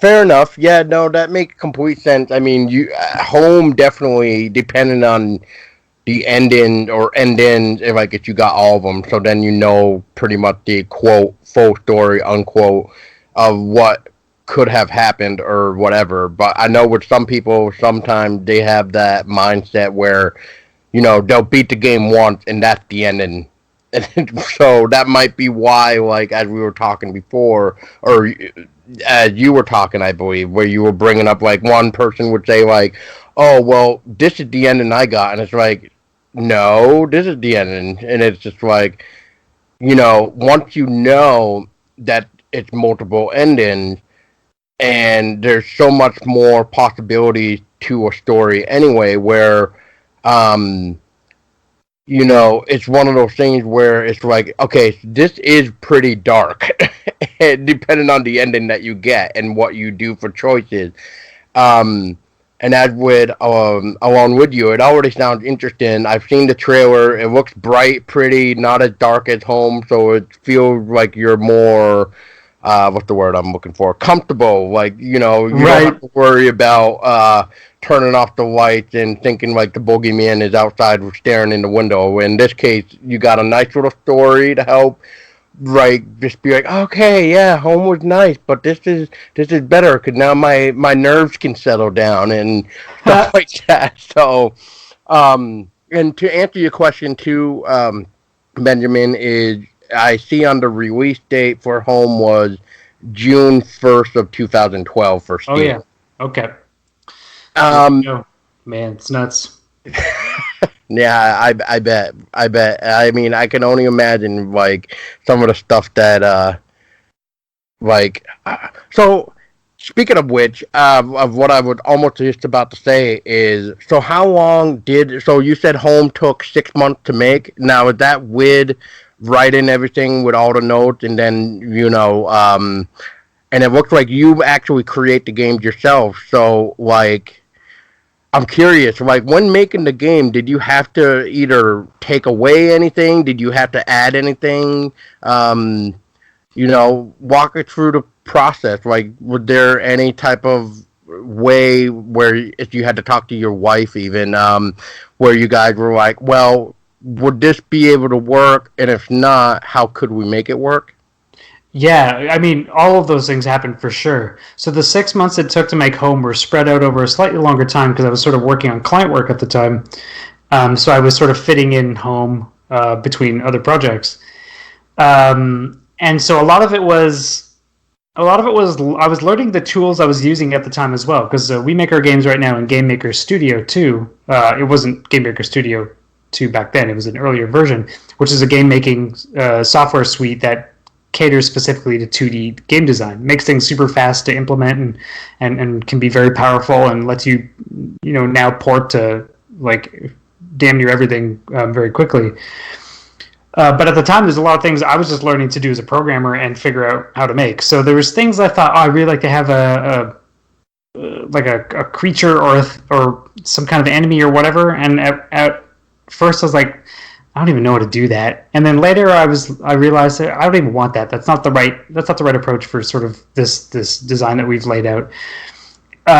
[SPEAKER 1] Fair enough. Yeah, no, that makes complete sense. I mean, Home definitely depended on the ending or end-ins, like if you got all of them. So then pretty much the quote full story unquote of what could have happened or whatever. But I know with some people, sometimes they have that mindset where they'll beat the game once and that's the ending. And so that might be why, like, as we were talking before, or as you were talking, I believe, where you were bringing up, like, one person would say, like, oh, well, this is the ending I got. And it's like, no, this is the ending. And it's just like, once you know that it's multiple endings, and there's so much more possibilities to a story anyway, where, it's one of those things where it's like, okay, this is pretty dark, depending on the ending that you get and what you do for choices. And as with Along With You, it already sounds interesting. I've seen the trailer. It looks bright, pretty, not as dark as Home, so it feels like you're more, what's the word I'm looking for? Comfortable. Like, you don't have to worry about turning off the lights and thinking like the boogeyman is outside staring in the window. In this case, you got a nice little story to help, like, just be like, okay, yeah, Home was nice, but this is better because now my nerves can settle down and stuff like that. So, and to answer your question too, Benjamin, is I see on the release date for Home was June 1st of 2012 for Steam.
[SPEAKER 2] Oh yeah, okay. Man, it's nuts.
[SPEAKER 1] Yeah, I bet. I mean, I can only imagine like some of the stuff that like. So, speaking of which, of what I would almost just about to say is, so how long did? So you said Home took 6 months to make. Now is that with writing everything with all the notes, and then and it looks like you actually create the games yourself. So like. I'm curious, like when making the game, did you have to either take away anything? Did you have to add anything? Um, walk it through the process. Like, was there any type of way where if you had to talk to your wife, even where you guys were like, well, would this be able to work? And if not, how could we make it work?
[SPEAKER 2] Yeah, I mean, all of those things happened for sure. So the 6 months it took to make Home were spread out over a slightly longer time because I was sort of working on client work at the time. So I was sort of fitting in Home between other projects. And so a lot of it was I was learning the tools I was using at the time as well because we make our games right now in Game Maker Studio 2. It wasn't Game Maker Studio 2 back then; it was an earlier version, which is a game making software suite that caters specifically to 2D game design. Makes things super fast to implement and can be very powerful and lets you now port to like damn near everything very quickly. But at the time, there's a lot of things I was just learning to do as a programmer and figure out how to make. So there was things I thought, oh, I'd really like to have a creature or some kind of enemy or whatever. And at first, I was like, I don't even know how to do that. And then later, I realized that I don't even want that. That's not the right approach for sort of this design that we've laid out.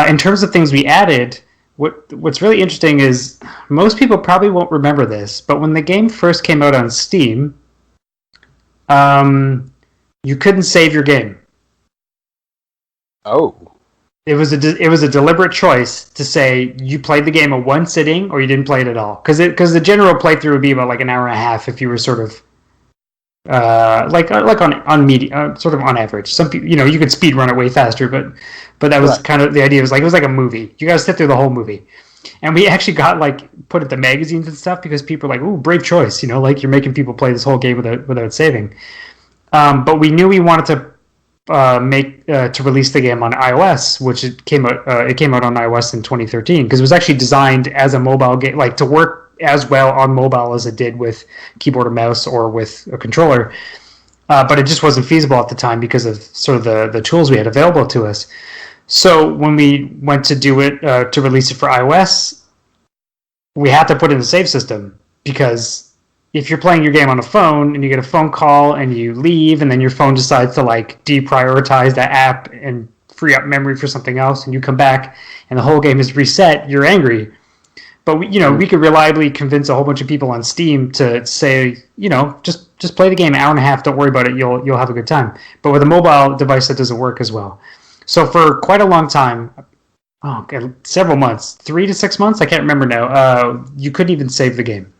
[SPEAKER 2] In terms of things we added, what's really interesting is most people probably won't remember this, but when the game first came out on Steam, you couldn't save your game.
[SPEAKER 1] Oh.
[SPEAKER 2] It was a deliberate choice to say you played the game in one sitting or you didn't play it at all, because the general playthrough would be about like an hour and a half if you were sort of like on media, sort of on average. Some people, you could speed run it way faster, but that was
[SPEAKER 1] Right.
[SPEAKER 2] kind of the idea. It was like a movie. You got to sit through the whole movie, and we actually got like put at the magazines and stuff because people were like, "Ooh, brave choice!" Like you're making people play this whole game without saving. But we knew we wanted to make to release the game on iOS, which it came out on iOS in 2013 because it was actually designed as a mobile game, like to work as well on mobile as it did with keyboard or mouse or with a controller. But it just wasn't feasible at the time because of sort of the tools we had available to us. So when we went to do it to release it for iOS, we had to put in a save system because if you're playing your game on a phone and you get a phone call and you leave and then your phone decides to like deprioritize that app and free up memory for something else and you come back and the whole game is reset, you're angry. But we could reliably convince a whole bunch of people on Steam to say, just play the game an hour and a half. Don't worry about it. You'll have a good time. But with a mobile device, that doesn't work as well. So for quite a long time, several months, 3 to 6 months, I can't remember now. You couldn't even save the game.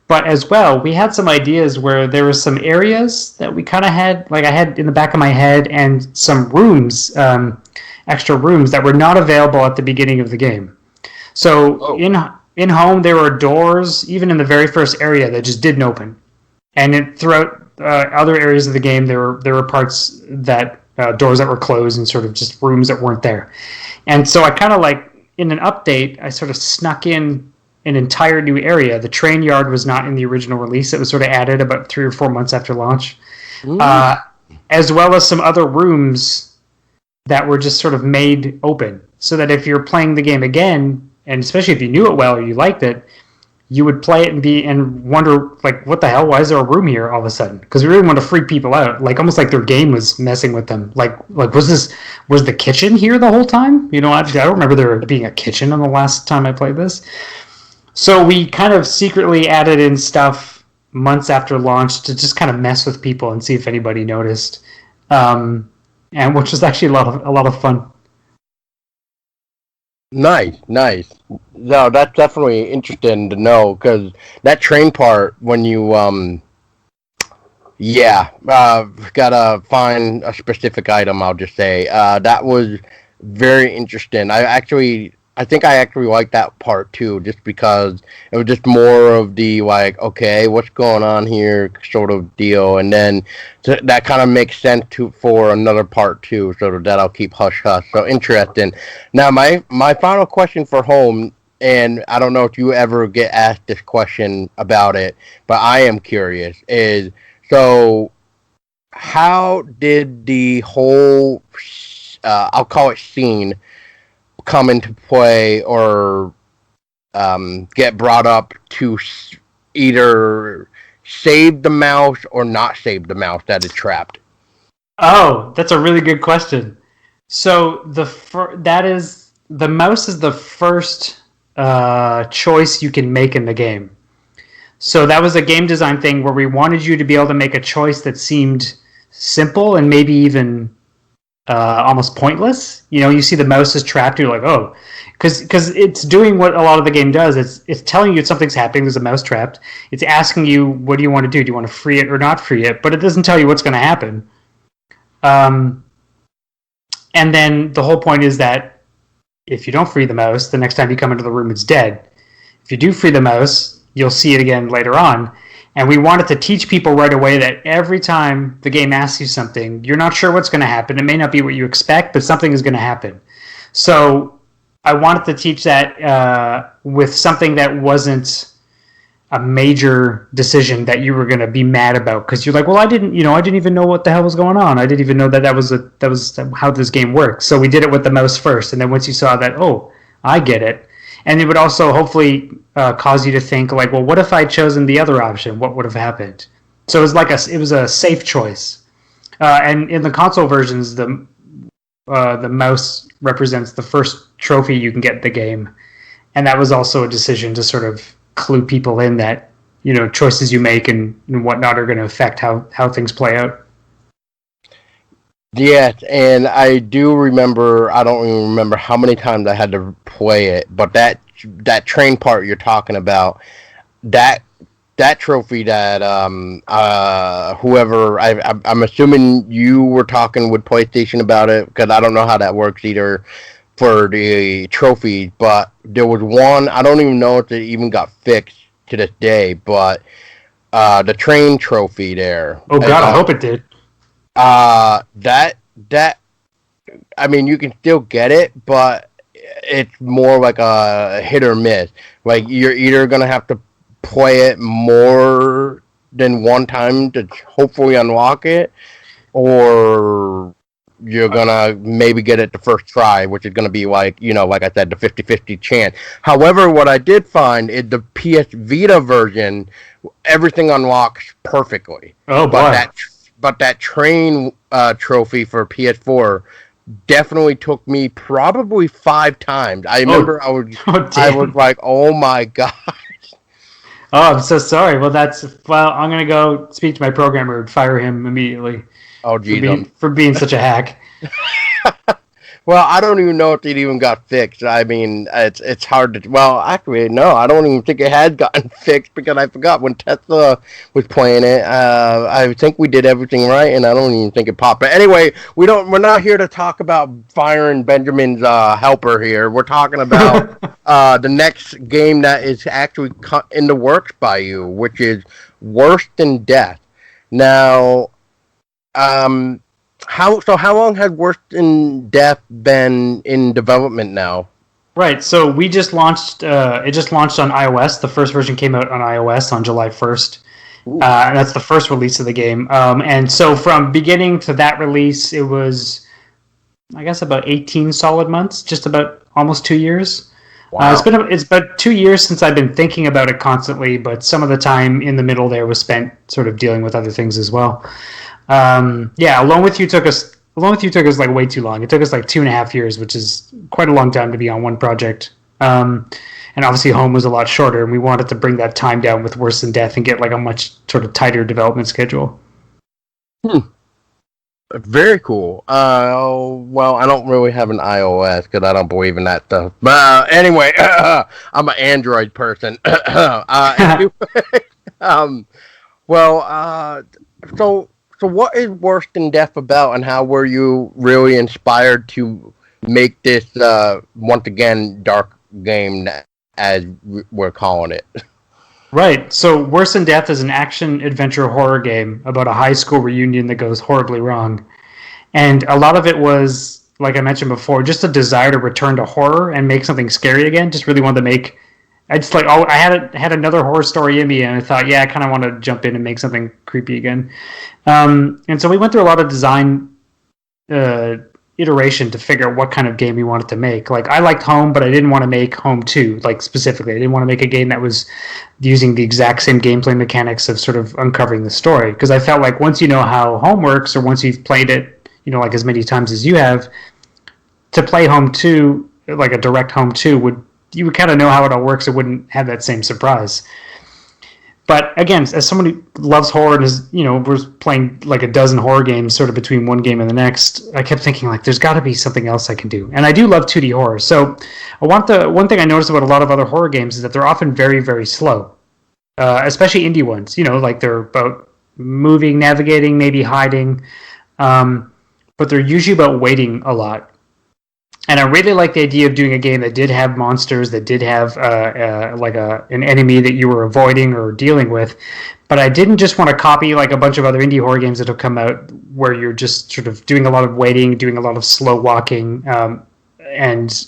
[SPEAKER 2] But as well, we had some ideas where there were some areas that we kind of had, like I had in the back of my head, and some rooms, extra rooms that were not available at the beginning of the game. So in Home, there were doors, even in the very first area, that just didn't open. And throughout other areas of the game, there were parts that doors that were closed and sort of just rooms that weren't there. And so I kind of like in an update, I sort of snuck in an entire new area. The train yard was not in the original release; it was sort of added about 3 or 4 months after launch, as well as some other rooms that were just sort of made open, so that if you're playing the game again, and especially if you knew it well or you liked it, you would play it and wonder like, what the hell? Why is there a room here all of a sudden? Because we really want to freak people out, like almost like their game was messing with them. Like was the kitchen here the whole time? I don't remember there being a kitchen on the last time I played this. So we kind of secretly added in stuff months after launch to just kind of mess with people and see if anybody noticed, and which was actually a lot of fun.
[SPEAKER 1] Nice, nice. No, that's definitely interesting to know because that train part when you gotta find a specific item. I'll just say that was very interesting. I I think I actually like that part too, just because it was just more of the like, okay, what's going on here, sort of deal, and then that kind of makes sense for another part too. So that I'll keep hush hush. So interesting. Now, my final question for home, and I don't know if you ever get asked this question about it, but I am curious. Is so how did the whole I'll call it scene come into play or get brought up to either save the mouse or not save the mouse that is trapped?
[SPEAKER 2] Oh, that's a really good question. So the mouse is the first choice you can make in the game. So that was a game design thing where we wanted you to be able to make a choice that seemed simple and maybe even almost pointless. You know, you see the mouse is trapped, you're like, oh, because it's doing what a lot of the game does. It's telling you something's happening. There's a mouse trapped. It's asking you, what do you want to do? Do you want to free it or not free it? But it doesn't tell you what's going to happen. And then the whole point is that if you don't free the mouse, the next time you come into the room, it's dead. If you do free the mouse, you'll see it again later on. And we wanted to teach people right away that every time the game asks you something, you're not sure what's going to happen. It may not be what you expect, but something is going to happen. So I wanted to teach that with something that wasn't a major decision that you were going to be mad about, because you're like, well, I didn't even know what the hell was going on. I didn't even know that was how this game works. So we did it with the mouse first, and then once you saw that, oh, I get it. And it would also hopefully cause you to think, like, well, what if I'd chosen the other option? What would have happened? So it was a safe choice. And in the console versions, the mouse represents the first trophy you can get in the game, and that was also a decision to sort of clue people in that, you know, choices you make and whatnot are going to affect how things play out.
[SPEAKER 1] Yes, and I do remember. I don't even remember how many times I had to play it, but that train part you're talking about, that trophy that whoever I'm assuming you were talking with PlayStation about it, because I don't know how that works either for the trophy, but there was one, I don't even know if it even got fixed to this day, but the train trophy there.
[SPEAKER 2] Oh God, I hope it did.
[SPEAKER 1] That I mean, you can still get it, but it's more like a hit or miss. Like, you're either gonna have to play it more than one time to hopefully unlock it, or you're gonna maybe get it the first try, which is gonna be like, you know, like I said, the 50-50 chance. However, what I did find is the PS Vita version, everything unlocks perfectly.
[SPEAKER 2] Oh boy.
[SPEAKER 1] But that train trophy for PS4 definitely took me probably 5 times. I remember I was like, oh my god.
[SPEAKER 2] Oh, I'm so sorry. Well, I'm going to go speak to my programmer and fire him immediately.
[SPEAKER 1] Oh, geez.
[SPEAKER 2] For being such a hack.
[SPEAKER 1] Well, I don't even know if it even got fixed. I mean, it's hard to... Well, actually, no, I don't even think it had gotten fixed, because I forgot when Tesla was playing it. I think we did everything right, and I don't even think it popped. But anyway, we're not here to talk about firing Benjamin's helper here. We're talking about the next game that is actually in the works by you, which is Worse Than Death. Now, how long has Worse Than Death been in development now?
[SPEAKER 2] Right, so we just launched. It just launched on iOS. The first version came out on iOS on July 1st. And that's the first release of the game. And so from beginning to that release, it was, I guess, about 18 solid months, just about almost 2 years. Wow. It's about 2 years since I've been thinking about it constantly, but some of the time in the middle there was spent sort of dealing with other things as well. Alone with you took us like way too long. It took us like 2.5 years, which is quite a long time to be on one project. And obviously Home was a lot shorter, and we wanted to bring that time down with Worse Than Death and get like a much sort of tighter development schedule.
[SPEAKER 1] Very cool. Well, I don't really have an iOS because I don't believe in that stuff. But anyway, I'm an Android person. So what is Worse Than Death about, and how were you really inspired to make this once again dark game as we're calling it.
[SPEAKER 2] Right. So Worse Than Death is an action adventure horror game about a high school reunion that goes horribly wrong. And a lot of it was, like I mentioned before, just a desire to return to horror and make something scary again. Just really wanted to make. I just like, oh, I had another horror story in me, and I thought, yeah, I kind of want to jump in and make something creepy again. And so we went through a lot of design iteration to figure out what kind of game we wanted to make. Like, I liked Home, but I didn't want to make Home 2, like, specifically. I didn't want to make a game that was using the exact same gameplay mechanics of sort of uncovering the story, because I felt like once you know how Home works, or once you've played it, like as many times as you have, to play Home 2, like a direct Home 2, you would kind of know how it all works. It wouldn't have that same surprise. But again, as someone who loves horror and is, was playing like a dozen horror games sort of between one game and the next, I kept thinking like, there's got to be something else I can do. And I do love 2D horror. So one thing I noticed about a lot of other horror games is that they're often very, very slow, especially indie ones. Like they're about moving, navigating, maybe hiding, but they're usually about waiting a lot. And I really like the idea of doing a game that did have monsters, that did have an enemy that you were avoiding or dealing with. But I didn't just want to copy like a bunch of other indie horror games that have come out where you're just sort of doing a lot of waiting, doing a lot of slow walking, and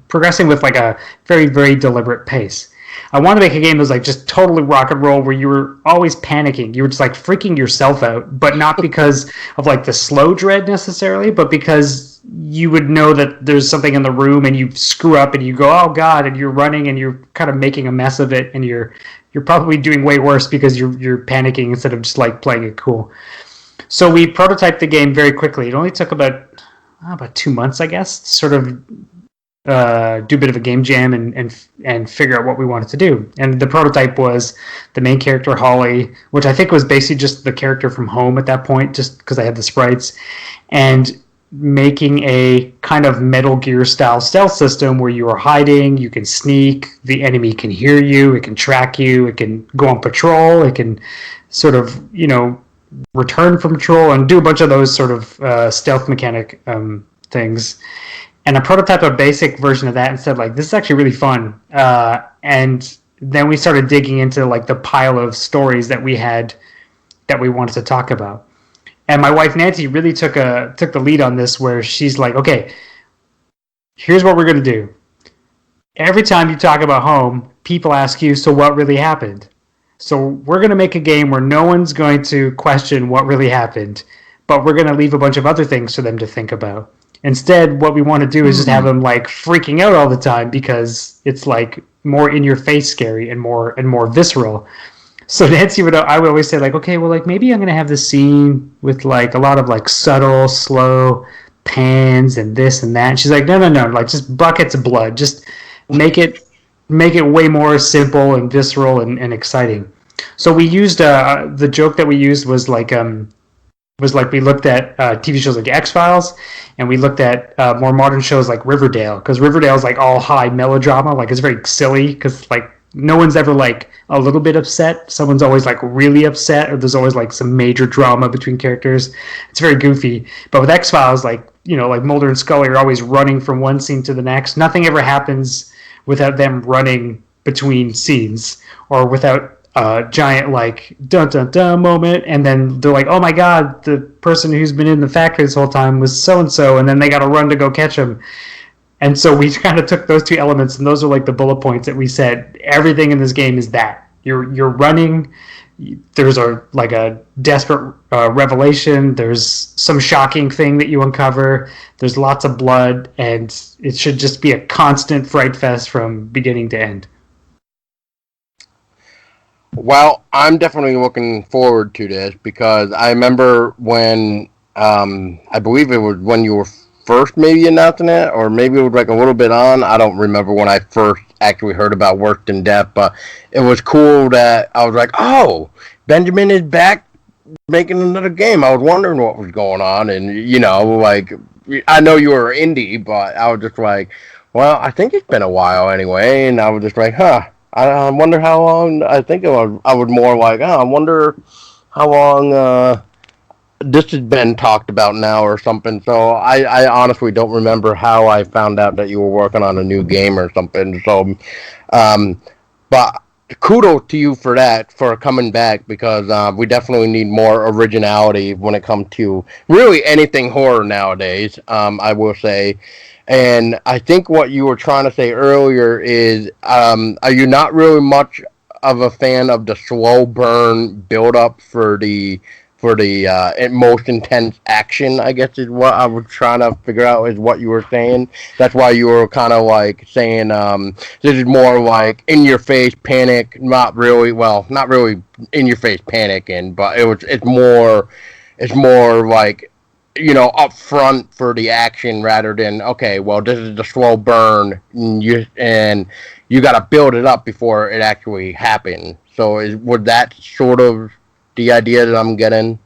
[SPEAKER 2] progressing with like a very, very deliberate pace. I want to make a game that was like just totally rock and roll, where you were always panicking. You were just like freaking yourself out, but not because of like the slow dread necessarily, but because you would know that there's something in the room and you screw up and you go, oh God, and you're running and you're kind of making a mess of it, and you're probably doing way worse because you're panicking instead of just like playing it cool. So we prototyped the game very quickly. It only took about 2 months, I guess, to sort of do a bit of a game jam and figure out what we wanted to do. And the prototype was the main character, Holly, which I think was basically just the character from Home at that point, just because I had the sprites, and making a kind of Metal Gear style stealth system where you are hiding, you can sneak, the enemy can hear you, it can track you, it can go on patrol, it can sort of, return from patrol and do a bunch of those sort of stealth mechanic things. And I prototyped a basic version of that and said, like, this is actually really fun. And then we started digging into like the pile of stories that we had that we wanted to talk about. And my wife Nancy really took the lead on this, where she's like, okay, here's what we're going to do. Every time you talk about Home, people ask you, so what really happened? So we're going to make a game where no one's going to question what really happened, but we're going to leave a bunch of other things for them to think about. Instead, what we want to do is just have them like freaking out all the time, because it's like more in your face scary and more visceral. So Nancy I would always say like, okay, well, like maybe I'm going to have this scene with like a lot of like subtle, slow pans and this and that. And she's like, no, like just buckets of blood. Just make it way more simple and visceral and exciting. So we used the joke that we used was like we looked at TV shows like X-Files, and we looked at more modern shows like Riverdale, because Riverdale is like all high melodrama. Like it's very silly, because like no one's ever like a little bit upset. Someone's always like really upset, or there's always like some major drama between characters. It's very goofy. But with X-Files, like, like Mulder and Scully are always running from one scene to the next. Nothing ever happens without them running between scenes, or without a giant like dun dun dun moment, and then they're like, oh my God, the person who's been in the factory this whole time was so and so, and then they got to run to go catch him. And so we kind of took those two elements, and those are like the bullet points that we said everything in this game is that you're running. There's a desperate revelation. There's some shocking thing that you uncover. There's lots of blood, and it should just be a constant fright fest from beginning to end.
[SPEAKER 1] Well, I'm definitely looking forward to this, because I remember when I believe it was when you were first maybe announcing it, or maybe it was like a little bit on. I don't remember when I first actually heard about Worse Than Death, but it was cool that I was like, oh, Benjamin is back making another game. I was wondering what was going on, and like, I know you were indie, but I was just like, well, I think it's been a while anyway, and I was just like, I wonder how long. I think I was more like, I wonder how long this has been talked about now or something. So I honestly don't remember how I found out that you were working on a new game or something. So, um, but kudos to you for that, for coming back, because we definitely need more originality when it comes to really anything horror nowadays. I will say. And I think what you were trying to say earlier is, are you not really much of a fan of the slow burn build up for the most intense action? I guess is what I was trying to figure out, is what you were saying. That's why you were kind of like saying, this is more like in your face panic, not really, well, not really in your face panicking, but it's more like, up front for the action, rather than, okay, well, this is the slow burn, and you got to build it up before it actually happened. So would that sort of the idea that I'm getting?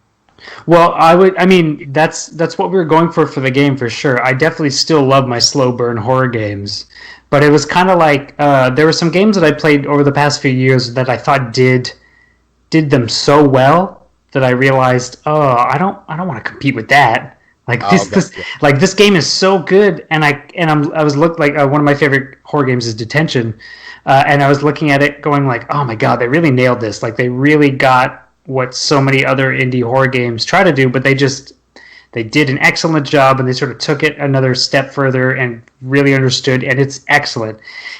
[SPEAKER 2] Well, I mean, that's what we were going for the game for sure. I definitely still love my slow burn horror games, but it was kind of like there were some games that I played over the past few years that I thought did them so well that I realized, oh, I don't want to compete with that. Like
[SPEAKER 1] Oh, gotcha.
[SPEAKER 2] this game is so good, and I was looked like one of my favorite horror games is Detention, and I was looking at it going like, oh my god, they really nailed this. Like they really got what so many other indie horror games try to do, but they did an excellent job, and they sort of took it another step further and really understood, and it's excellent.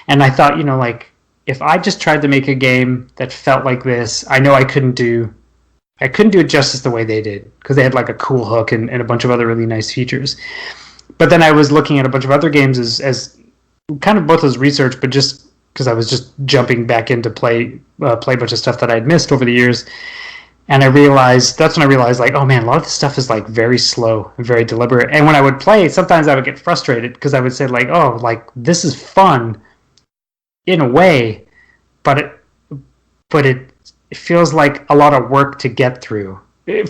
[SPEAKER 2] And I thought, like if I just tried to make a game that felt like this, I know I couldn't do it justice the way they did, because they had like a cool hook and a bunch of other really nice features. But then I was looking at a bunch of other games as kind of both as research, but just because I was just jumping back into play a bunch of stuff that I'd missed over the years. And that's when I realized, like, oh man, a lot of this stuff is like very slow and very deliberate. And when I would play, sometimes I would get frustrated because I would say like, oh, like this is fun in a way, but it feels like a lot of work to get through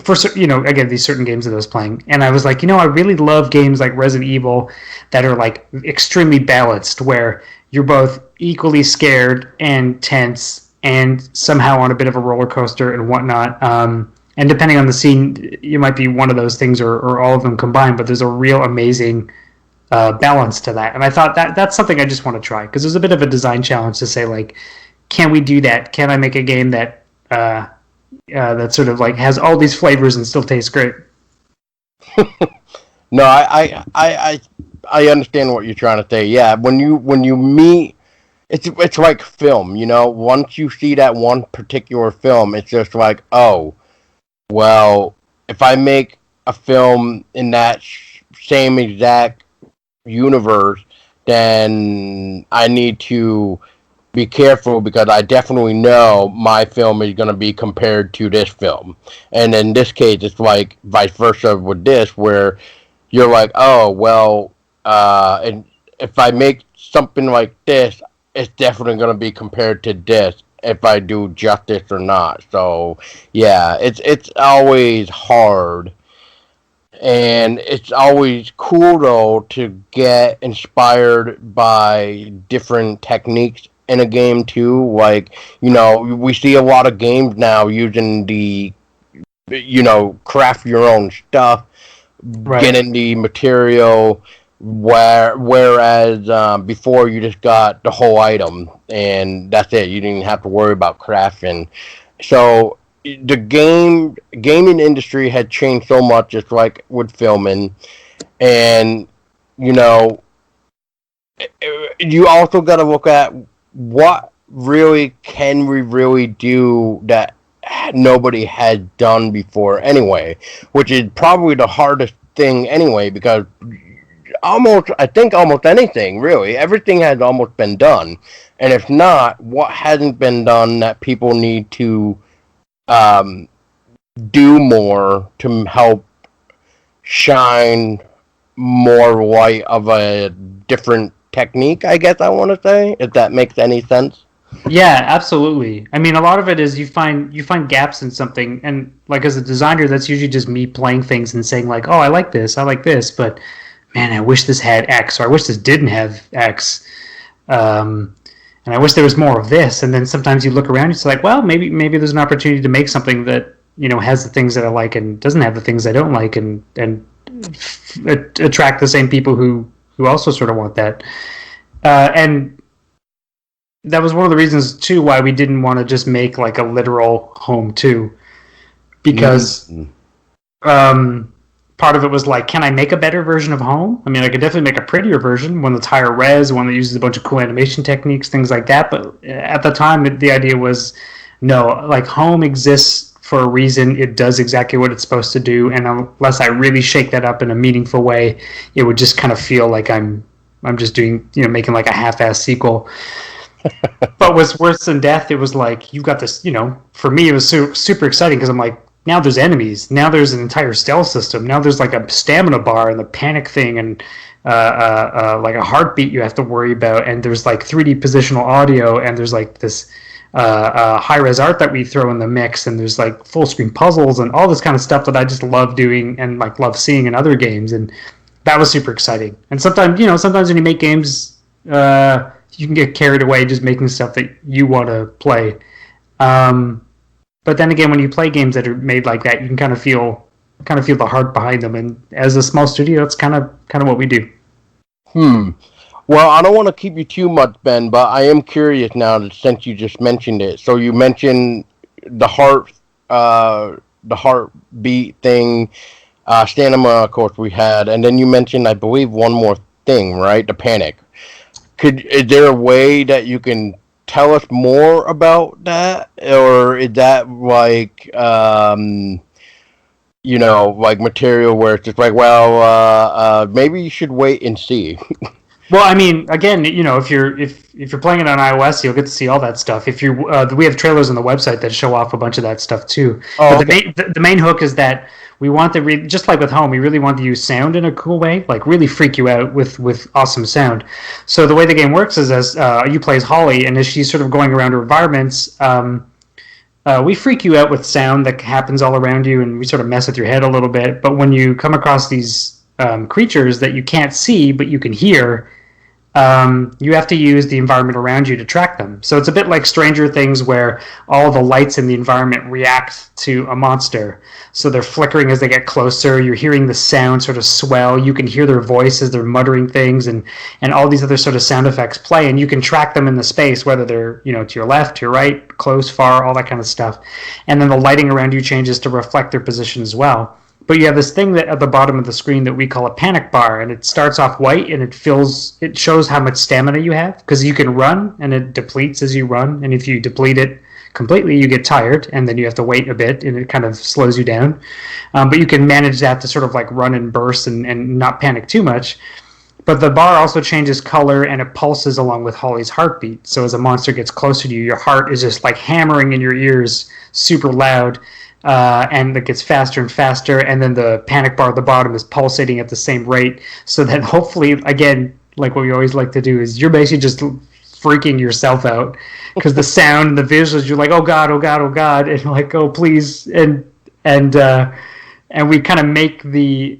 [SPEAKER 2] for again these certain games that I was playing. And I was like, I really love games like Resident Evil that are like extremely balanced, where you're both equally scared and tense and somehow on a bit of a roller coaster and whatnot. And depending on the scene, you might be one of those things or all of them combined, but there's a real amazing balance to that. And I thought that's something I just want to try, because there's a bit of a design challenge to say, like, can we do that? Can I make a game that that sort of like has all these flavors and still tastes great?
[SPEAKER 1] No, I understand what you're trying to say. Yeah, when you meet, it's like film. Once you see that one particular film, it's just like, oh, well, if I make a film in that same exact universe, then I need to be careful, because I definitely know my film is going to be compared to this film. And in this case, it's like vice versa with this, where you're like, oh, well, and if I make something like this, it's definitely going to be compared to this if I do justice or not. So, yeah, it's always hard. And it's always cool, though, to get inspired by different techniques in a game, too. Like, we see a lot of games now using the, craft your own stuff,
[SPEAKER 2] Right.
[SPEAKER 1] getting the material, whereas before you just got the whole item, and that's it. You didn't have to worry about crafting. So the gaming industry had changed so much, just like with filming. And you know you also got to look at what really can we really do that nobody has done before anyway, which is probably the hardest thing anyway, because I think almost anything, really, everything has almost been done. And if not, what hasn't been done that people need to um, do more to help shine more light of a different technique, I guess I want to say, if that makes any sense.
[SPEAKER 2] Yeah, absolutely. I mean, a lot of it is you find gaps in something, and like as a designer, that's usually just me playing things and saying like, "Oh, I like this," but man, I wish this had X, or I wish this didn't have X, and I wish there was more of this. And then sometimes you look around, and it's like, well, maybe there's an opportunity to make something that has the things that I like and doesn't have the things I don't like, and attract the same people who also sort of want that. And that was one of the reasons too why we didn't want to just make like a literal home too, because part of it was like, can I make a better version of home? I mean, I could definitely make a prettier version, one that's higher res, one that uses a bunch of cool animation techniques, things like that. But at the time, the idea was, no, like home exists for a reason. It does exactly what it's supposed to do, and unless I really shake that up in a meaningful way, it would just kind of feel like I'm just doing, making like a half-ass sequel. But what's worse than death, it was like, you've got this, for me, it was super exciting because I'm like, now there's enemies. Now there's an entire stealth system. Now there's like a stamina bar and the panic thing and like a heartbeat you have to worry about. And there's like 3D positional audio, and there's like this high-res art that we throw in the mix, and there's like full-screen puzzles and all this kind of stuff that I just love doing and like love seeing in other games. And that was super exciting. And sometimes when you make games, you can get carried away just making stuff that you want to play. But then again, when you play games that are made like that, you can kind of feel the heart behind them. And as a small studio, it's kind of what we do.
[SPEAKER 1] Well, I don't want to keep you too much, Ben, but I am curious now that since you just mentioned it. So you mentioned the heartbeat thing, stamina, of course, we had, and then you mentioned, I believe, one more thing, right? The panic. Is there a way that you can tell us more about that, or is that like like material where it's just like, well, maybe you should wait and see?
[SPEAKER 2] Well, I mean, again, if you're playing it on iOS, you'll get to see all that stuff. If you we have trailers on the website that show off a bunch of that stuff too.
[SPEAKER 1] Oh,
[SPEAKER 2] but
[SPEAKER 1] okay.
[SPEAKER 2] the main hook is that we want just like with home, we really want to use sound in a cool way, like really freak you out with awesome sound. So the way the game works is, as you play as Holly, and as she's sort of going around her environments, we freak you out with sound that happens all around you, and we sort of mess with your head a little bit. But when you come across these creatures that you can't see but you can hear, you have to use the environment around you to track them. So it's a bit like Stranger Things, where all the lights in the environment react to a monster. So they're flickering as they get closer. You're hearing the sound sort of swell. You can hear their voices. They're muttering things, and all these other sort of sound effects play. And you can track them in the space, whether they're to your left, to your right, close, far, all that kind of stuff. And then the lighting around you changes to reflect their position as well. But you have this thing that at the bottom of the screen that we call a panic bar, and it starts off white, and it shows how much stamina you have, because you can run and it depletes as you run, and if you deplete it completely, you get tired, and then you have to wait a bit, and it kind of slows you down. But you can manage that to sort of like run and burst and not panic too much. But the bar also changes color, and it pulses along with Holly's heartbeat. So as a monster gets closer to you, your heart is just like hammering in your ears, super loud. And it gets faster and faster, and then the panic bar at the bottom is pulsating at the same rate, so that hopefully, again, like what we always like to do, is you're basically just freaking yourself out, because the sound and the visuals, you're like, oh god, oh god, oh god, and like, oh please, and we kind of make the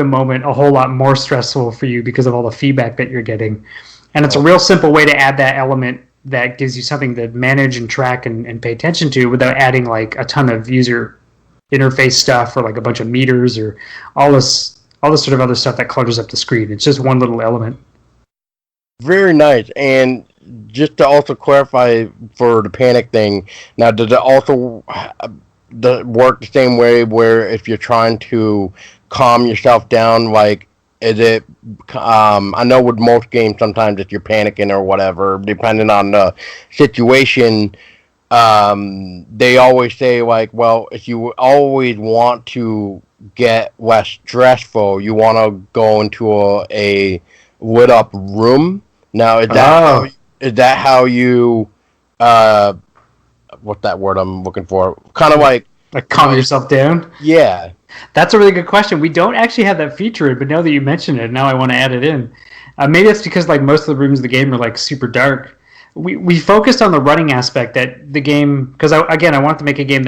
[SPEAKER 2] moment a whole lot more stressful for you because of all the feedback that you're getting. And it's a real simple way to add that element that gives you something to manage and track and pay attention to, without adding like a ton of user interface stuff, or like a bunch of meters, or all this sort of other stuff that clutters up the screen. It's just one little element.
[SPEAKER 1] Very nice. And just to also clarify for the panic thing, now does it also work the same way, where if you're trying to calm yourself down, like, is it, I know with most games sometimes if you're panicking or whatever, depending on the situation, they always say like, well, if you always want to get less stressful, you want to go into a lit up room. Now is that how you what's that word I'm looking for? Kind of like
[SPEAKER 2] calm yourself down?
[SPEAKER 1] Yeah.
[SPEAKER 2] That's a really good question. We don't actually have that feature, but now that you mention it, now I want to add it in. Maybe that's because like most of the rooms of the game are like super dark. We focused on the running aspect that the game, because I wanted to make a game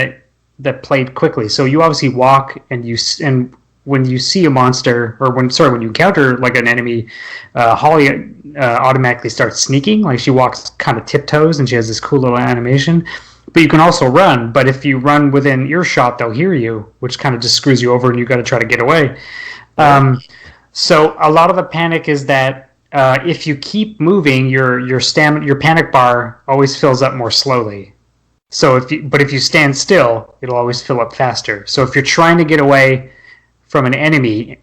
[SPEAKER 2] that played quickly. So you obviously walk, and when you see a monster, or when you encounter like an enemy, Holly automatically starts sneaking. Like she walks kind of tiptoes, and she has this cool little animation. But you can also run. But if you run within earshot, they'll hear you, which kind of just screws you over, and you got to try to get away. So a lot of the panic is that if you keep moving, your stamina, your panic bar always fills up more slowly. So if you stand still, it'll always fill up faster. So if you're trying to get away from an enemy,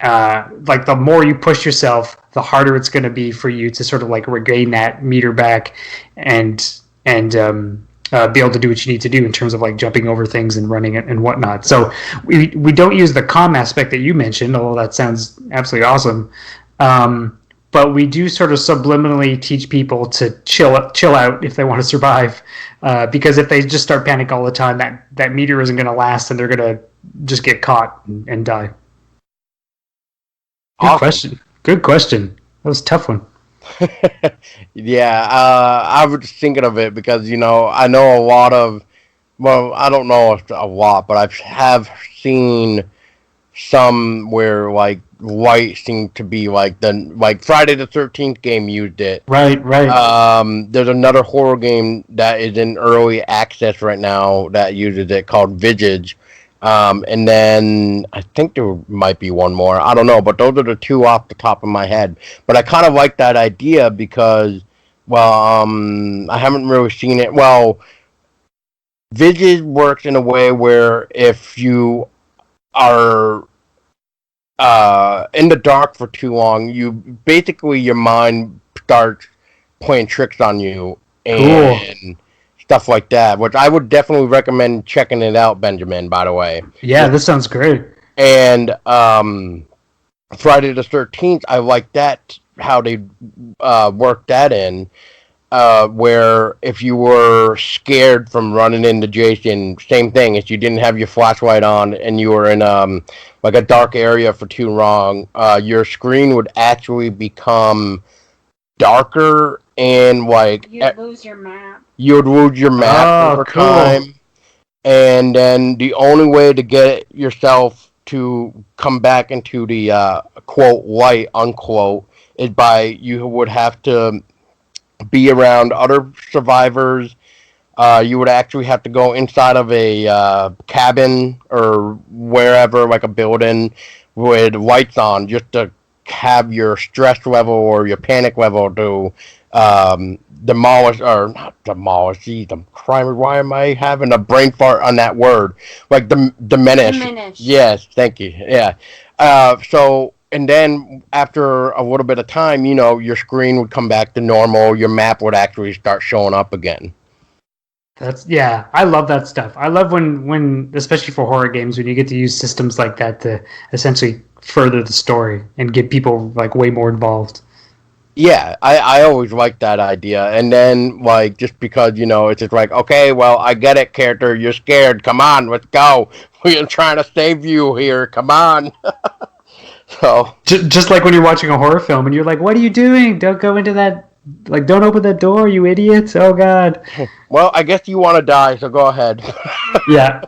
[SPEAKER 2] like the more you push yourself, the harder it's going to be for you to sort of like regain that meter back and be able to do what you need to do in terms of like jumping over things and running it and whatnot. So we don't use the calm aspect that you mentioned, although that sounds absolutely awesome. But we do sort of subliminally teach people to chill out if they want to survive, because if they just start panic all the time, that meter isn't going to last, and they're going to just get caught and die. Good question. That was a tough one.
[SPEAKER 1] Yeah, I was just thinking of it because, I know a lot of, well, I don't know if a lot, but I have seen some where, like, light seemed to be, like, Friday the 13th game used it.
[SPEAKER 2] Right.
[SPEAKER 1] There's another horror game that is in early access right now that uses it called Visage. And then I think there might be one more. I don't know, but those are the two off the top of my head. But I kind of like that idea because, well, I haven't really seen it. Well, Visage works in a way where if you are in the dark for too long, your mind starts playing tricks on you and stuff like that, which I would definitely recommend checking it out, Benjamin, by the way.
[SPEAKER 2] Yeah, this sounds great.
[SPEAKER 1] And Friday the 13th, I like that, how they worked that in, where if you were scared from running into Jason, same thing, if you didn't have your flashlight on and you were in like a dark area for too long, your screen would actually become darker and like...
[SPEAKER 3] You'd lose your map.
[SPEAKER 1] You would lose your map over time. And then the only way to get yourself to come back into the quote light unquote is by you would have to be around other survivors. You would actually have to go inside of a cabin or wherever, like a building with lights on, just to have your stress level or your panic level to demolish, or not demolish, geez, I'm crying, why am I having a brain fart on that word? Like diminish. Yes, thank you. Yeah. So, and then after a little bit of time, your screen would come back to normal, your map would actually start showing up again.
[SPEAKER 2] I love that stuff. I love when especially for horror games, when you get to use systems like that to essentially further the story and get people like way more involved.
[SPEAKER 1] Yeah, I always liked that idea. And then, like, just because, it's just like, okay, well, I get it, character, you're scared, come on, let's go. We're trying to save you here, come on. So
[SPEAKER 2] just like when you're watching a horror film and you're like, what are you doing? Don't go into that, like, don't open that door, you idiots. Oh, God.
[SPEAKER 1] Well, I guess you want to die, so go ahead.
[SPEAKER 2] Yeah.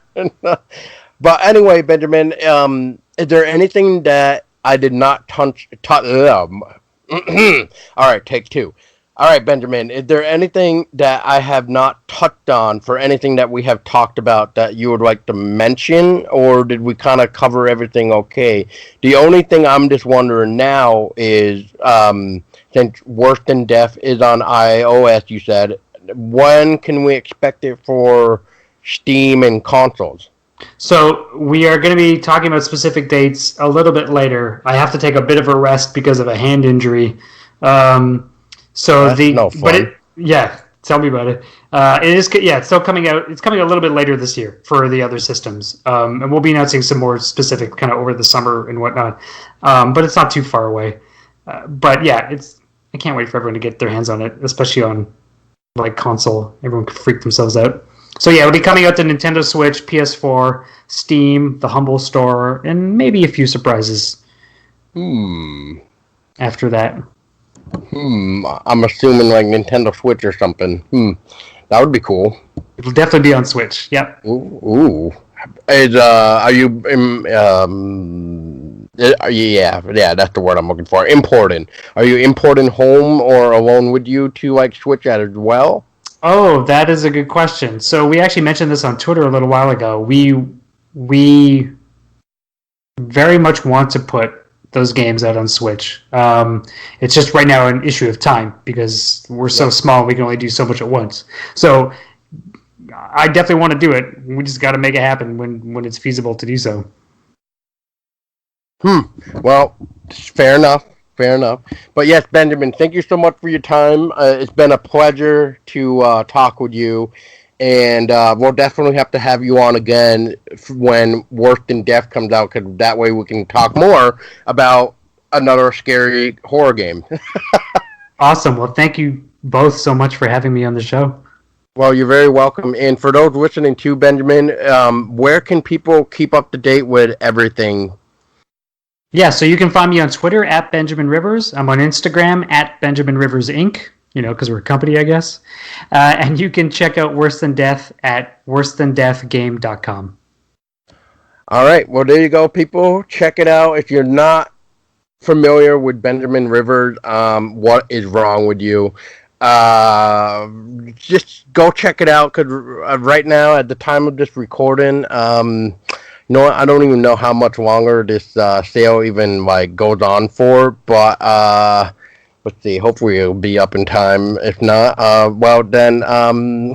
[SPEAKER 1] But anyway, Benjamin, is there anything that I did not touch? All right, take two. All right, Benjamin, is there anything that I have not touched on for anything that we have talked about that you would like to mention, or did we kind of cover everything okay? The only thing I'm just wondering now is, since Worse Than Deaf is on iOS, you said, when can we expect it for Steam and consoles?
[SPEAKER 2] So we are going to be talking about specific dates a little bit later. I have to take a bit of a rest because of a hand injury.
[SPEAKER 1] No fun.
[SPEAKER 2] Tell me about it. It's still coming out. It's coming a little bit later this year for the other systems, and we'll be announcing some more specific kind of over the summer and whatnot. But it's not too far away. But yeah, I can't wait for everyone to get their hands on it, especially on like console. Everyone could freak themselves out. So yeah, it'll be coming out to Nintendo Switch, PS4, Steam, the Humble Store, and maybe a few surprises. After that.
[SPEAKER 1] I'm assuming like Nintendo Switch or something. That would be cool.
[SPEAKER 2] It'll definitely be on Switch. Yep.
[SPEAKER 1] Ooh. Are you yeah, that's the word I'm looking for. Importing. Are you importing home or alone with you to like Switch at as well?
[SPEAKER 2] Oh, that is a good question. So we actually mentioned this on Twitter a little while ago. We very much want to put those games out on Switch. It's just right now an issue of time because we're so small. We can only do so much at once. So I definitely want to do it. We just got to make it happen when it's feasible to do so.
[SPEAKER 1] Well, fair enough. Fair enough. But yes, Benjamin, thank you so much for your time. It's been a pleasure to talk with you. And we'll definitely have to have you on again when Worse Than Death comes out, because that way we can talk more about another scary horror game.
[SPEAKER 2] Awesome. Well, thank you both so much for having me on the show.
[SPEAKER 1] Well, you're very welcome. And for those listening to Benjamin, where can people keep up to date with everything?
[SPEAKER 2] Yeah, so you can find me on Twitter at Benjamin Rivers. I'm on Instagram at Benjamin Rivers Inc., because we're a company, I guess. And you can check out Worse Than Death at worsethandeathgame.com.
[SPEAKER 1] All right. Well, there you go, people. Check it out. If you're not familiar with Benjamin Rivers, what is wrong with you? Just go check it out, because right now, at the time of this recording, I don't even know how much longer this sale even goes on for, but let's see. Hopefully, it'll be up in time. If not, well then, I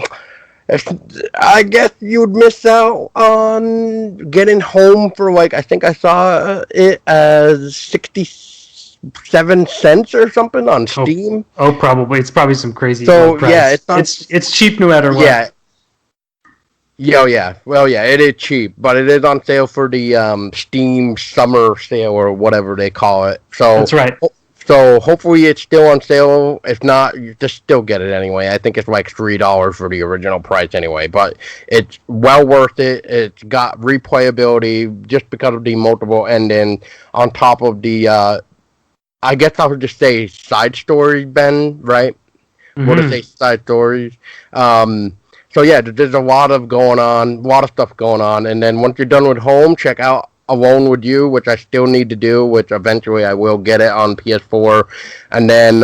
[SPEAKER 1] guess you would miss out on getting home for I think I saw it as 67 cents or something on Steam.
[SPEAKER 2] Oh, probably. It's probably some crazy
[SPEAKER 1] So
[SPEAKER 2] price.
[SPEAKER 1] yeah,
[SPEAKER 2] it's cheap no matter what.
[SPEAKER 1] Yeah. Yeah. Well, yeah, it is cheap, but it is on sale for the Steam summer sale or whatever they call it. So
[SPEAKER 2] that's right.
[SPEAKER 1] So hopefully it's still on sale. If not, you just still get it anyway. I think it's $3 for the original price anyway, but it's well worth it. It's got replayability just because of the multiple ending on top of the, I guess I would just say side stories, Ben, right?
[SPEAKER 2] Mm-hmm.
[SPEAKER 1] What to say side stories. So yeah, there's a lot of stuff going on. And then once you're done with home, check out Alone With You, which I still need to do, which eventually I will get it on PS4. And then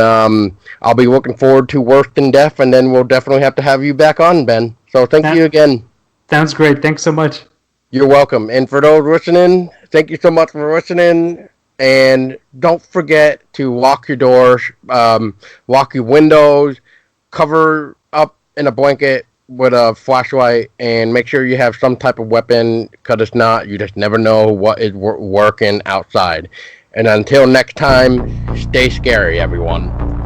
[SPEAKER 1] I'll be looking forward to Worse Than Death, and then we'll definitely have to have you back on, Ben. So thank you again.
[SPEAKER 2] Sounds great. Thanks so much.
[SPEAKER 1] You're welcome. And for those listening, thank you so much for listening. And don't forget to lock your doors, lock your windows, cover up in a blanket with a flashlight, and make sure you have some type of weapon, because if not, you just never know what is working outside. And until next time, stay scary, everyone.